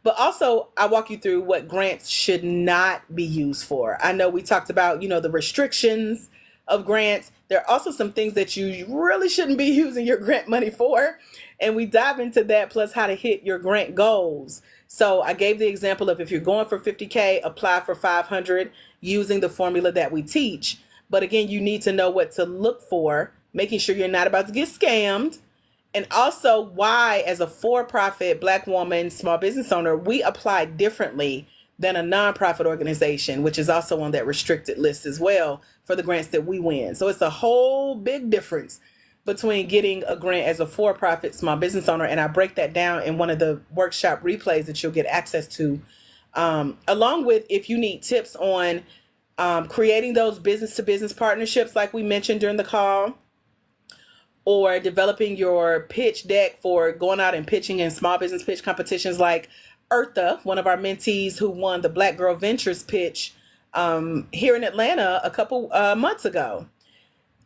But also, I walk you through what grants should not be used for. I know we talked about, the restrictions of grants. There are also some things that you really shouldn't be using your grant money for. And we dive into that, plus how to hit your grant goals. So I gave the example of if you're going for 50K, apply for 500 using the formula that we teach. But again, you need to know what to look for, making sure you're not about to get scammed. And also why, as a for-profit Black woman small business owner, we apply differently than a nonprofit organization, which is also on that restricted list as well for the grants that we win. So it's a whole big difference between getting a grant as a for-profit small business owner. And I break that down in one of the workshop replays that you'll get access to, along with if you need tips on creating those business-to-business partnerships like we mentioned during the call, or developing your pitch deck for going out and pitching in small business pitch competitions like Eartha, one of our mentees who won the Black Girl Ventures pitch here in Atlanta a couple months ago.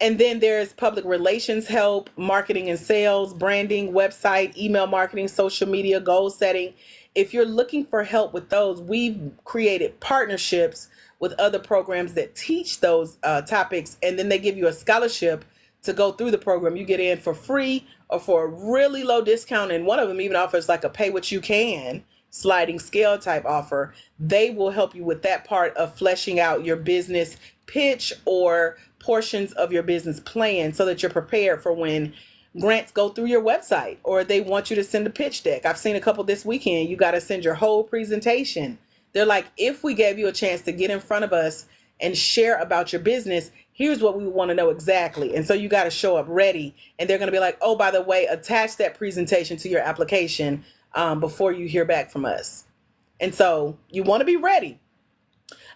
And then there's public relations help, marketing and sales, branding, website, email marketing, social media, goal setting. If you're looking for help with those, we've created partnerships with other programs that teach those topics, and then they give you a scholarship to go through the program. You get in for free or for a really low discount, and one of them even offers like a pay what you can sliding scale type offer. They will help you with that part of fleshing out your business pitch or portions of your business plan so that you're prepared for when grants go through your website or they want you to send a pitch deck. I've seen a couple this weekend. You got to send your whole presentation. They're like, if we gave you a chance to get in front of us and share about your business, here's what we want to know exactly. And so you got to show up ready. And they're going to be like, oh, by the way, attach that presentation to your application before you hear back from us. And so you want to be ready.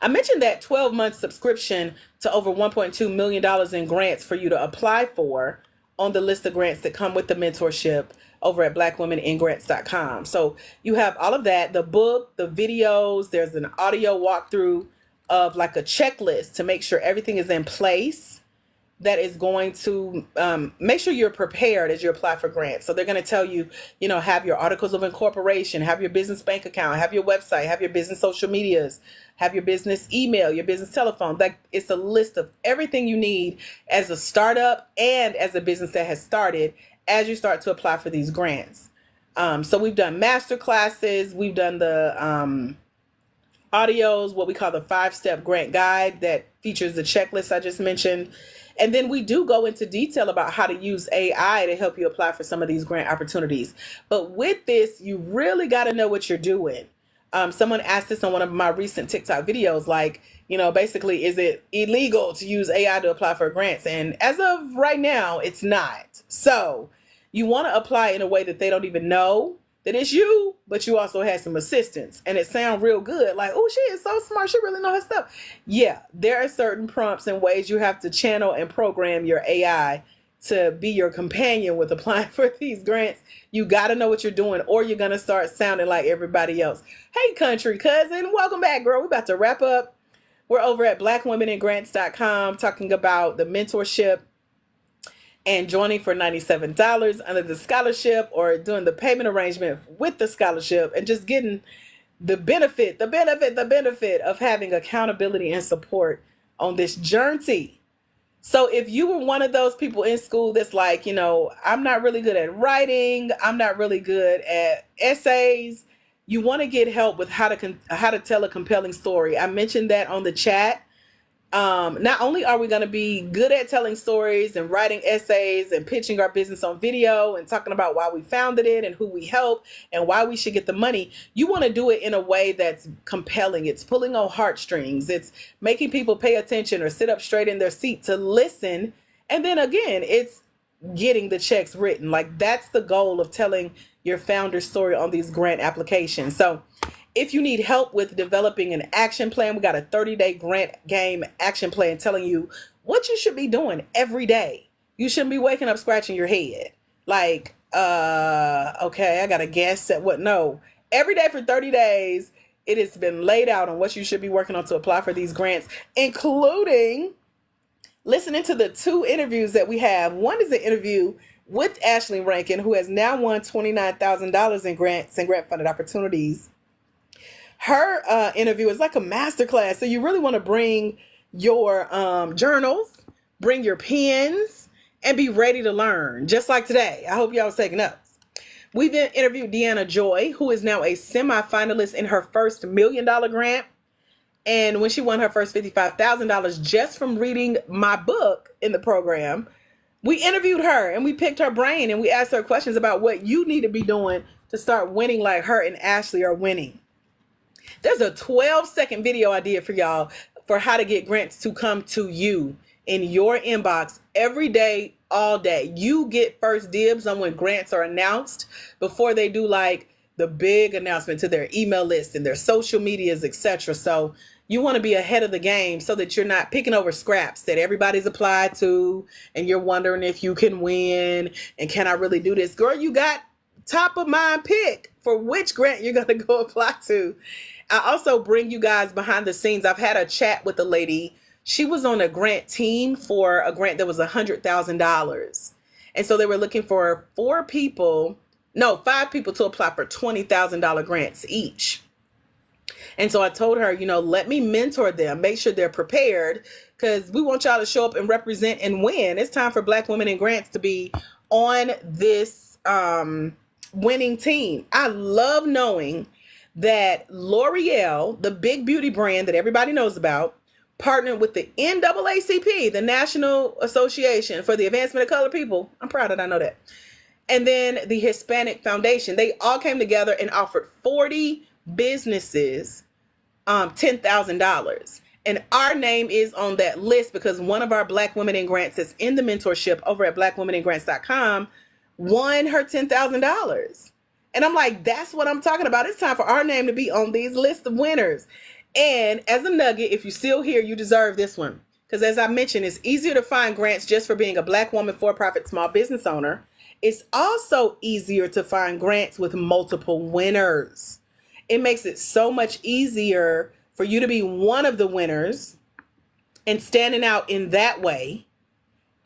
I mentioned that 12-month subscription to over $1.2 million in grants for you to apply for on the list of grants that come with the mentorship over at blackwomeningrants.com. So you have all of that, the book, the videos, there's an audio walkthrough of like a checklist to make sure everything is in place that is going to make sure you're prepared as you apply for grants. So they're going to tell you, have your articles of incorporation, have your business bank account, have your website, have your business social medias, have your business email, your business telephone. Like, it's a list of everything you need as a startup and as a business that has started as you start to apply for these grants. So we've done master classes, we've done the audios, what we call the 5-step grant guide that features the checklist I just mentioned. And then we do go into detail about how to use AI to help you apply for some of these grant opportunities. But with this, you really got to know what you're doing. Someone asked this on one of my recent TikTok videos, like, basically, is it illegal to use AI to apply for grants? And as of right now, it's not. So you want to apply in a way that they don't even know that it's you, but you also had some assistance, and it sounds real good. Like, oh, she is so smart. She really knows her stuff. Yeah, there are certain prompts and ways you have to channel and program your AI to be your companion with applying for these grants. You got to know what you're doing, or you're going to start sounding like everybody else. Hey, country cousin, welcome back, girl. We're about to wrap up. We're over at blackwomeningrants.com talking about the mentorship and joining for $97 under the scholarship, or doing the payment arrangement with the scholarship, and just getting the benefit of having accountability and support on this journey. So if you were one of those people in school that's like, I'm not really good at writing, I'm not really good at essays, you want to get help with how to tell a compelling story. I mentioned that on the chat. Not only are we going to be good at telling stories and writing essays and pitching our business on video and talking about why we founded it and who we help and why we should get the money, you want to do it in a way that's compelling. It's pulling on heartstrings. It's making people pay attention or sit up straight in their seat to listen. And then again, it's getting the checks written. Like, that's the goal of telling your founder story on these grant applications. So if you need help with developing an action plan, we got a 30-day grant game action plan telling you what you should be doing every day. You shouldn't be waking up scratching your head. Like, okay, I got to guess at what? No. Every day for 30 days, it has been laid out on what you should be working on to apply for these grants, including listening to the 2 interviews that we have. One is an interview with Ashley Rankin, who has now won $29,000 in grants and grant-funded opportunities. Her interview is like a masterclass. So you really want to bring your journals, bring your pens, and be ready to learn, just like today. I hope y'all was taking notes. We then interviewed Deanna Joy, who is now a semi-finalist in her first $1 million grant. And when she won her first $55,000 just from reading my book in the program, we interviewed her and we picked her brain and we asked her questions about what you need to be doing to start winning like her and Ashley are winning. There's a 12-second video idea for y'all for how to get grants to come to you in your inbox every day, all day. You get first dibs on when grants are announced before they do like the big announcement to their email list and their social medias, etc. So You want to be ahead of the game so that you're not picking over scraps that everybody's applied to and you're wondering if you can win and can I really do this. Girl, you got top of mind pick for which grant you're going to go apply to. I also bring you guys behind the scenes. I've had a chat with a lady. She was on a grant team for a grant that was $100,000. And so they were looking for 5 people to apply for $20,000 grants each. And so I told her, let me mentor them, make sure they're prepared, because we want y'all to show up and represent and win. It's time for Black women in grants to be on this winning team. I love knowing that L'Oreal, the big beauty brand that everybody knows about, partnered with the NAACP, the National Association for the Advancement of Colored People. I'm proud that I know that. And then the Hispanic Foundation. They all came together and offered 40 businesses $10,000. And our name is on that list because one of our Black Women in Grants that's in the mentorship over at blackwomeningrants.com won her $10,000. And I'm like, that's what I'm talking about. It's time for our name to be on these lists of winners. And as a nugget, if you're still here, you deserve this one. Because as I mentioned, it's easier to find grants just for being a Black woman for-profit small business owner. It's also easier to find grants with multiple winners. It makes it so much easier for you to be one of the winners and standing out in that way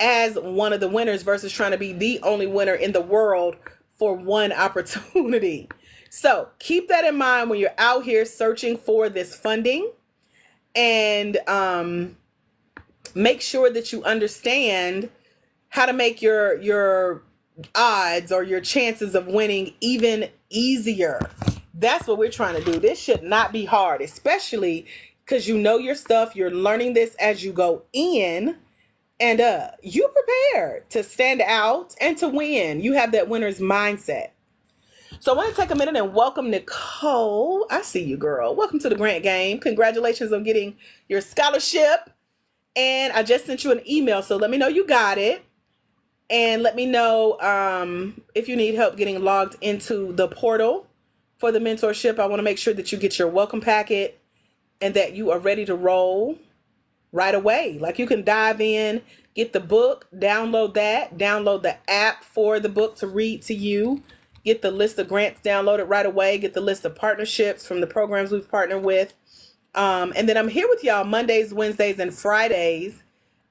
as one of the winners versus trying to be the only winner in the world for one opportunity. So keep that in mind when you're out here searching for this funding, and make sure that you understand how to make your odds or your chances of winning even easier. That's what we're trying to do. This should not be hard, especially because you know your stuff. You're learning this as you go in, and you prepared to stand out and to win. You have that winner's mindset. So I want to take a minute and welcome Nicole. I see you, girl. Welcome to the Grant Game. Congratulations on getting your scholarship. And I just sent you an email, so let me know you got it. And let me know if you need help getting logged into the portal for the mentorship. I want to make sure that you get your welcome packet and that you are ready to roll right away. Like, you can dive in, get the book, download the app for the book to read to you, get the list of grants downloaded right away, get the list of partnerships from the programs we've partnered with. And then I'm here with y'all Mondays, Wednesdays, and Fridays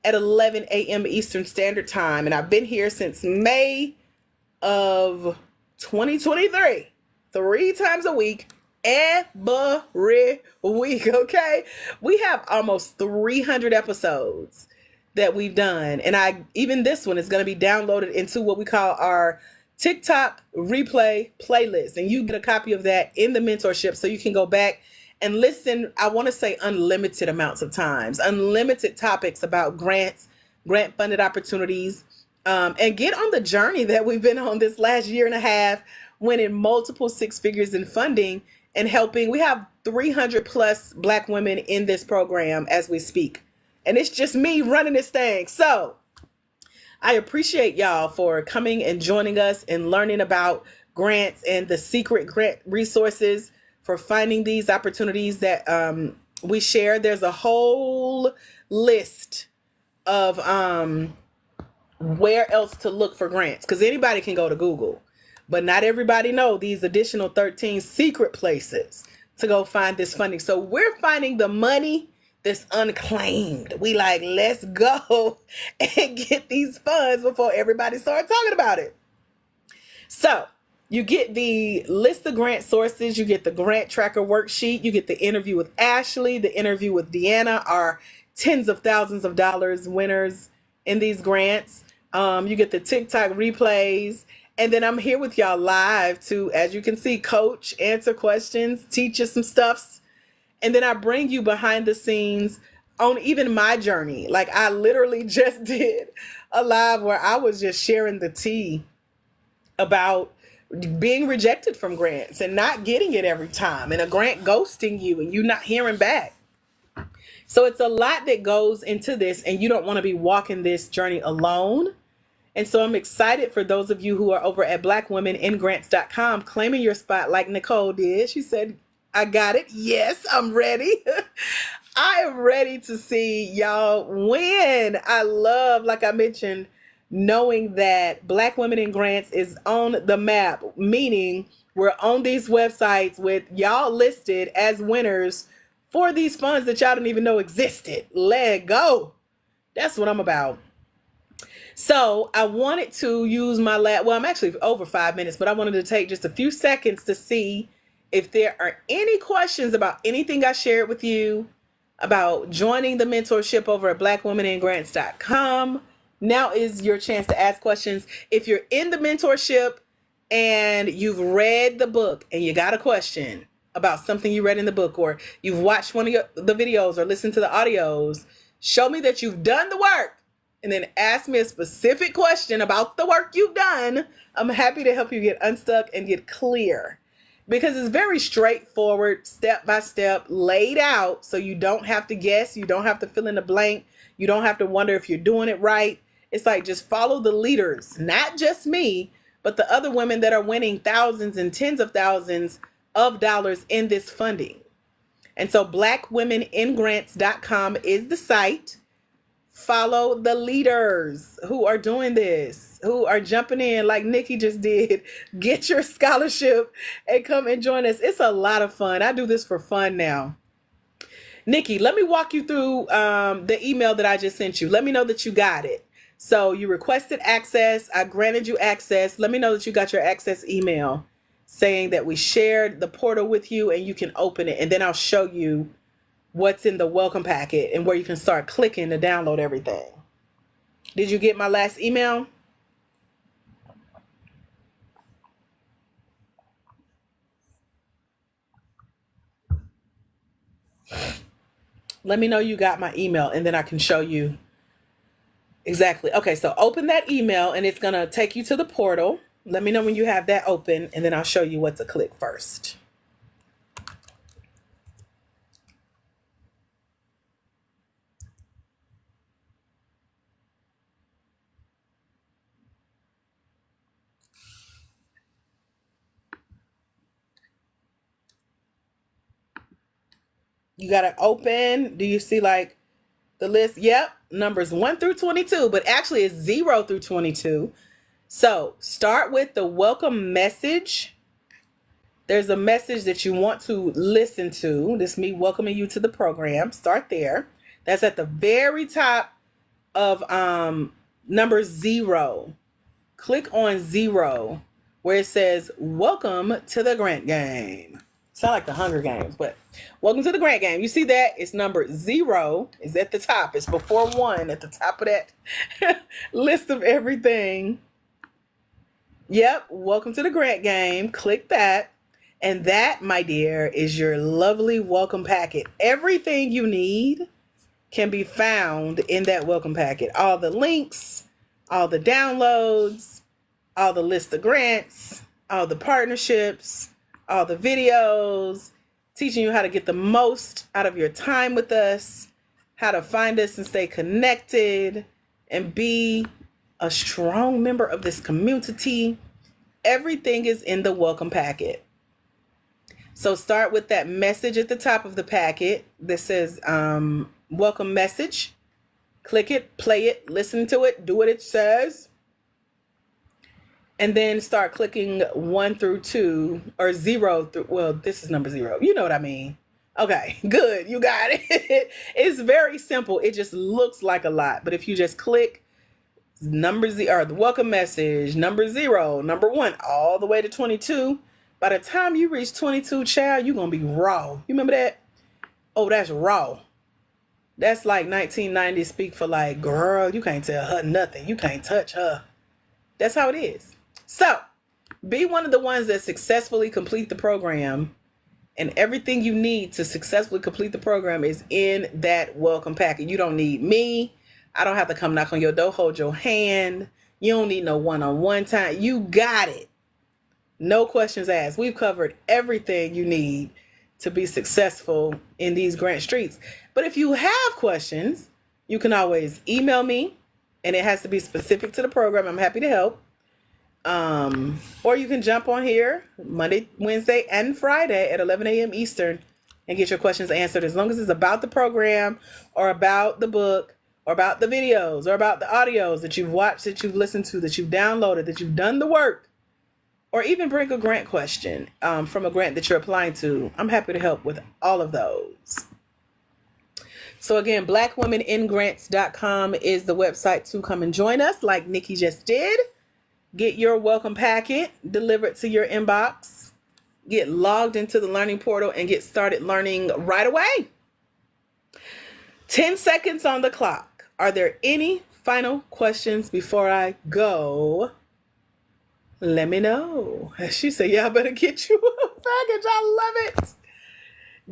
at 11 a.m. Eastern Standard Time. And I've been here since May of 2023, 3 times a week, every week, okay? We have almost 300 episodes that we've done. And even this one is going to be downloaded into what we call our TikTok replay playlist. And you get a copy of that in the mentorship so you can go back and listen. I want to say unlimited amounts of times, unlimited topics about grants, grant funded opportunities, and get on the journey that we've been on this last year and a half, winning multiple 6 figures in funding and helping. We have 300 plus Black women in this program as we speak. And it's just me running this thing. So I appreciate y'all for coming and joining us and learning about grants and the secret grant resources for finding these opportunities that we share. There's a whole list of where else to look for grants, because anybody can go to Google, but not everybody know these additional 13 secret places to go find this funding. So we're finding the money that's unclaimed. We like, let's go and get these funds before everybody starts talking about it. So you get the list of grant sources, you get the grant tracker worksheet, you get the interview with Ashley, the interview with Deanna, our tens of thousands of dollars winners in these grants. You get the TikTok replays. And then I'm here with y'all live to, as you can see, coach, answer questions, teach you some stuffs. And then I bring you behind the scenes on even my journey. Like, I literally just did a live where I was just sharing the tea about being rejected from grants and not getting it every time, and a grant ghosting you and you not hearing back. So it's a lot that goes into this, and you don't want to be walking this journey alone. And so I'm excited for those of you who are over at blackwomeningrants.com claiming your spot like Nicole did. She said, I got it. Yes, I'm ready. I am ready to see y'all win. I love, like I mentioned, knowing that Black Women in Grants is on the map, meaning we're on these websites with y'all listed as winners for these funds that y'all didn't even know existed. Let go. That's what I'm about. So I wanted to use my well, I'm actually over 5 minutes, but I wanted to take just a few seconds to see if there are any questions about anything I shared with you about joining the mentorship over at blackwomeningrants.com. Now is your chance to ask questions. If you're in the mentorship and you've read the book and you got a question about something you read in the book, or you've watched one of the videos or listened to the audios, show me that you've done the work and then ask me a specific question about the work you've done. I'm happy to help you get unstuck and get clear, because it's very straightforward, step by step, laid out, so you don't have to guess, you don't have to fill in the blank, you don't have to wonder if you're doing it right. It's like, just follow the leaders, not just me, but the other women that are winning thousands and tens of thousands of dollars in this funding. And so blackwomeningrants.com is the site. Follow the leaders who are doing this, who are jumping in like Nikki just did. Get your scholarship and come and join us. It's a lot of fun. I do this for fun now. Nikki, let me walk you through the email that I just sent you. Let me know that you got it. So you requested access. I granted you access. Let me know that you got your access email saying that we shared the portal with you and you can open it. And then I'll show you what's in the welcome packet and where you can start clicking to download everything. Did you get my last email? Let me know you got my email and then I can show you exactly. Okay, so open that email and it's going to take you to the portal. Let me know when you have that open and then I'll show you what to click first. You got to open. Do you see like the list? Yep. Numbers 1 through 22, but actually it's 0 through 22. So start with the welcome message. There's a message that you want to listen to. This is me welcoming you to the program. Start there. That's at the very top of number 0. Click on 0 where it says welcome to the grant game. Sound like the Hunger Games, but welcome to the grant game. You see that? It's number 0 is at the top. It's before 1 at the top of that list of everything. Yep. Welcome to the grant game. Click that. And that, my dear, is your lovely welcome packet. Everything you need can be found in that welcome packet. All the links, all the downloads, all the list of grants, all the partnerships, all the videos, teaching you how to get the most out of your time with us, how to find us and stay connected and be a strong member of this community. Everything is in the welcome packet. So start with that message at the top of the packet that says welcome message. Click it, play it, listen to it, do what it says. And then start clicking 1 through 2 or 0 through, well, this is number 0. You know what I mean. Okay, good. You got it. It's very simple. It just looks like a lot. But if you just click number 0, or the welcome message, number 0, number 1, all the way to 22, by the time you reach 22, child, you're going to be raw. You remember that? Oh, that's raw. That's like 1990 speak for like, girl, you can't tell her nothing. You can't touch her. That's how it is. So be one of the ones that successfully complete the program, and everything you need to successfully complete the program is in that welcome packet. You don't need me. I don't have to come knock on your door, hold your hand. You don't need no one-on-one time. You got it. No questions asked. We've covered everything you need to be successful in these grant streets. But if you have questions, you can always email me, and it has to be specific to the program. I'm happy to help. Or you can jump on here Monday, Wednesday, and Friday at 11 a.m. Eastern and get your questions answered. As long as it's about the program or about the book or about the videos or about the audios that you've watched, that you've listened to, that you've downloaded, that you've done the work, or even bring a grant question from a grant that you're applying to. I'm happy to help with all of those. So again, blackwomeningrants.com is the website to come and join us, like Nikki just did. Get your welcome packet delivered to your inbox. Get logged into the learning portal and get started learning right away. 10 seconds on the clock. Are there any final questions before I go? Let me know. She said, y'all better get you a package. I love it.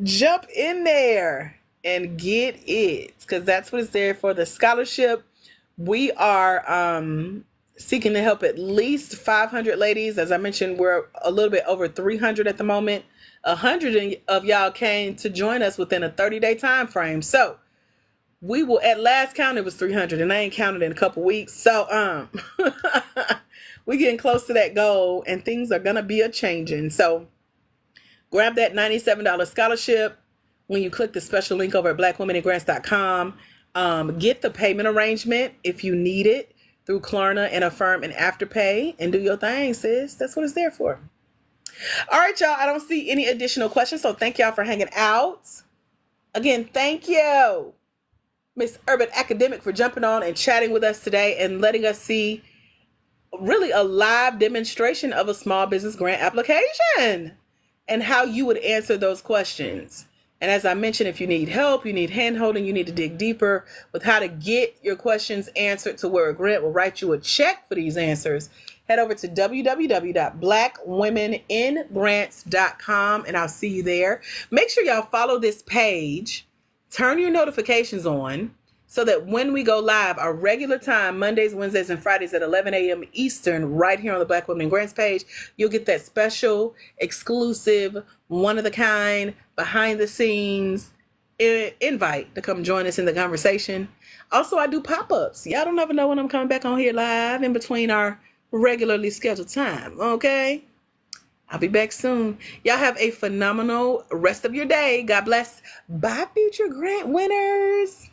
Jump in there and get it, because that's what it's there for. The scholarship. We are seeking to help at least 500 ladies. As I mentioned, we're a little bit over 300 at the moment. 100 of y'all came to join us within a 30-day time frame. So we will, at last count, it was 300, and I ain't counted in a couple weeks. So we're getting close to that goal, and things are gonna be a changing. So grab that $97 scholarship when you click the special link over at blackwomeningrants.com. Get the payment arrangement if you need it through Klarna and Affirm and Afterpay, and do your thing, sis. That's what it's there for. All right, y'all. I don't see any additional questions, so thank y'all for hanging out. Again, thank you, Miss Urban Academic, for jumping on and chatting with us today and letting us see really a live demonstration of a small business grant application and how you would answer those questions. And as I mentioned, if you need help, you need hand-holding, you need to dig deeper with how to get your questions answered to where a grant will write you a check for these answers, head over to www.blackwomeningrants.com, and I'll see you there. Make sure y'all follow this page. Turn your notifications on so that when we go live, our regular time, Mondays, Wednesdays, and Fridays at 11 a.m. Eastern, right here on the Black Women in Grants page, you'll get that special, exclusive, one-of-the-kind, behind-the-scenes invite to come join us in the conversation. Also, I do pop-ups. Y'all don't ever know when I'm coming back on here live in between our regularly scheduled time, okay? I'll be back soon. Y'all have a phenomenal rest of your day. God bless. Bye, future grant winners.